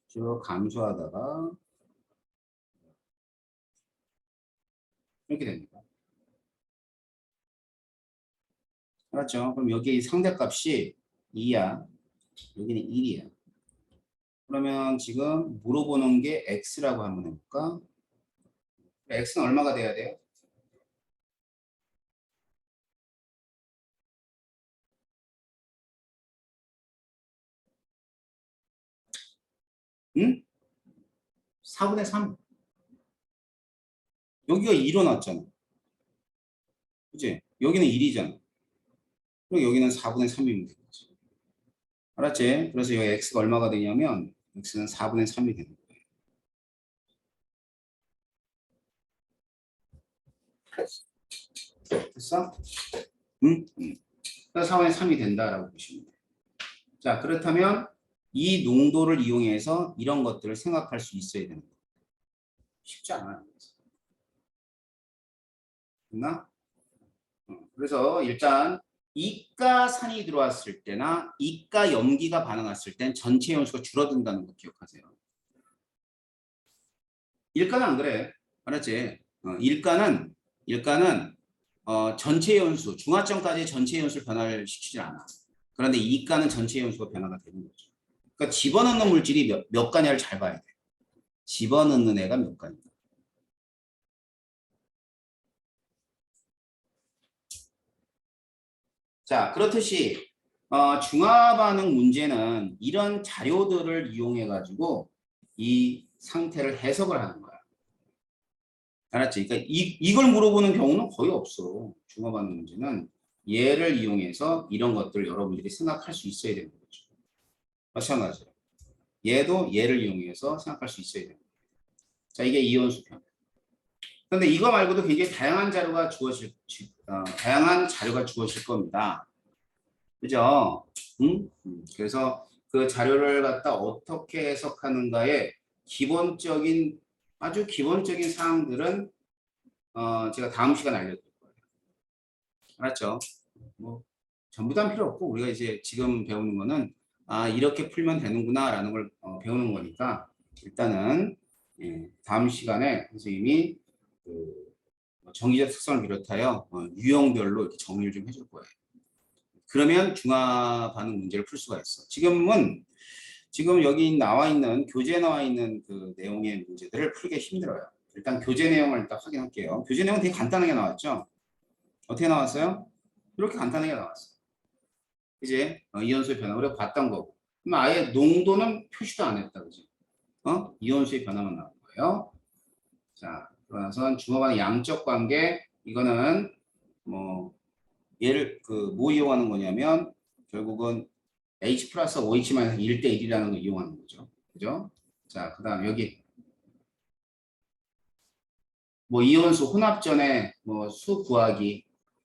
쭉 감소하다가 이렇게 됩니다. 알았죠? 그럼 여기 상대값이 2야. 여기는 1이야. 그러면 지금 물어보는 게 x라고 한번 해볼까? x는 얼마가 돼야 돼요? 응? 4분의 3. 여기가 2로 나왔잖아. 그치? 여기는 1이잖아. 그리고 여기는 4분의 3이면 되겠지. 알았지? 그래서 여기 x가 얼마가 되냐면 x는 4분의 3이 되는 거야. 됐어? 응? 응. 그래서 4분의 3이 된다라고 보시면 돼. 자, 그렇다면 이 농도를 이용해서 이런 것들을 생각할 수 있어야 되는 거야. 쉽지 않아요. 됐나? 그래서 일단 이가산이 들어왔을 때나 이가 염기가 반응했을 땐 전체 연수가 줄어든다는 거 기억하세요. 일가는 안 그래. 알았지? 일가는 전체 연수, 중화점까지 전체 연수를 변화를 시키지 않아. 그런데 이가는 전체 연수가 변화가 되는 거죠. 그러니까 집어넣는 물질이 몇 가냐를 잘 봐야 돼. 집어넣는 애가 몇 가냐. 자, 그렇듯이 중화 반응 문제는 이런 자료들을 이용해 가지고 이 상태를 해석을 하는 거야. 알았지? 그러니까 이걸 물어보는 경우는 거의 없어. 중화 반응 문제는 얘를 이용해서 이런 것들을 여러분들이 생각할 수 있어야 되는 거죠. 마찬가지로 얘도 얘를 이용해서 생각할 수 있어야 되는 거죠. 자, 이게 이온수평. 그런데 이거 말고도 굉장히 다양한 자료가 주어질 겁니다. 그죠? 응? 그래서 그 자료를 갖다 어떻게 해석하는가에 기본적인 아주 기본적인 사항들은 제가 다음 시간에 알려드릴 거예요. 알았죠? 뭐 전부 다 필요 없고 우리가 이제 지금 배우는 거는 이렇게 풀면 되는구나라는 걸 배우는 거니까 일단은 다음 시간에 선생님이 그 정기적 특성을 비롯하여 유형별로 이렇게 정리를 좀 해줄 거예요. 그러면 중화 반응 문제를 풀 수가 있어. 지금 여기 나와 있는 교재에 나와 있는 그 내용의 문제들을 풀기 힘들어요. 일단 교재 내용을 일단 확인할게요. 교재 내용 되게 간단하게 나왔죠? 어떻게 나왔어요? 이렇게 간단하게 나왔어요. 이제 이온수의 변화 우리가 봤던 거고. 그럼 아예 농도는 표시도 안 했다, 그지? 이온수의 변화만 나온 거예요. 자, 그러나서 중화 반응 양적 관계 이거는 뭐 얘를 뭐 이용하는 거냐면 결국은 H 플러스 OH 마이너스 1대 1이라는 걸 이용하는 거죠. 그죠? 자, 그 다음 여기 뭐 이온수 혼합전에 뭐 수 구하기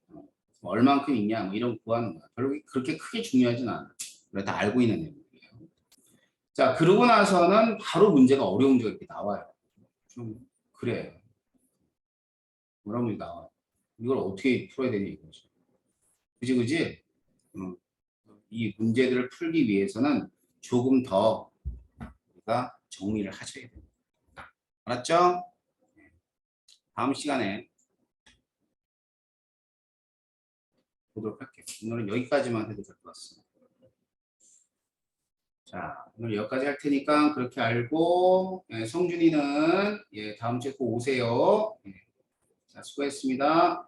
뭐 얼만큼 있냐 뭐 이런 거 구하는 거야. 별로 그렇게 크게 중요하진 않아. 우리가 다 알고 있는 내용이에요. 자, 그러고 나서는 바로 문제가 어려운 문제가 이렇게 나와요. 좀 그래. 어려운 문제 나와요. 이걸 어떻게 풀어야 되냐 이거죠. 그지? 이 문제들을 풀기 위해서는 조금 더 우리가 정리를 하셔야 됩니다. 알았죠? 다음 시간에 보도록 할게요. 오늘은 여기까지만 해도 될 것 같습니다. 자, 오늘 여기까지 할 테니까 그렇게 알고, 예, 성준이는 예, 다음 주에 꼭 오세요. 예, 자, 수고했습니다.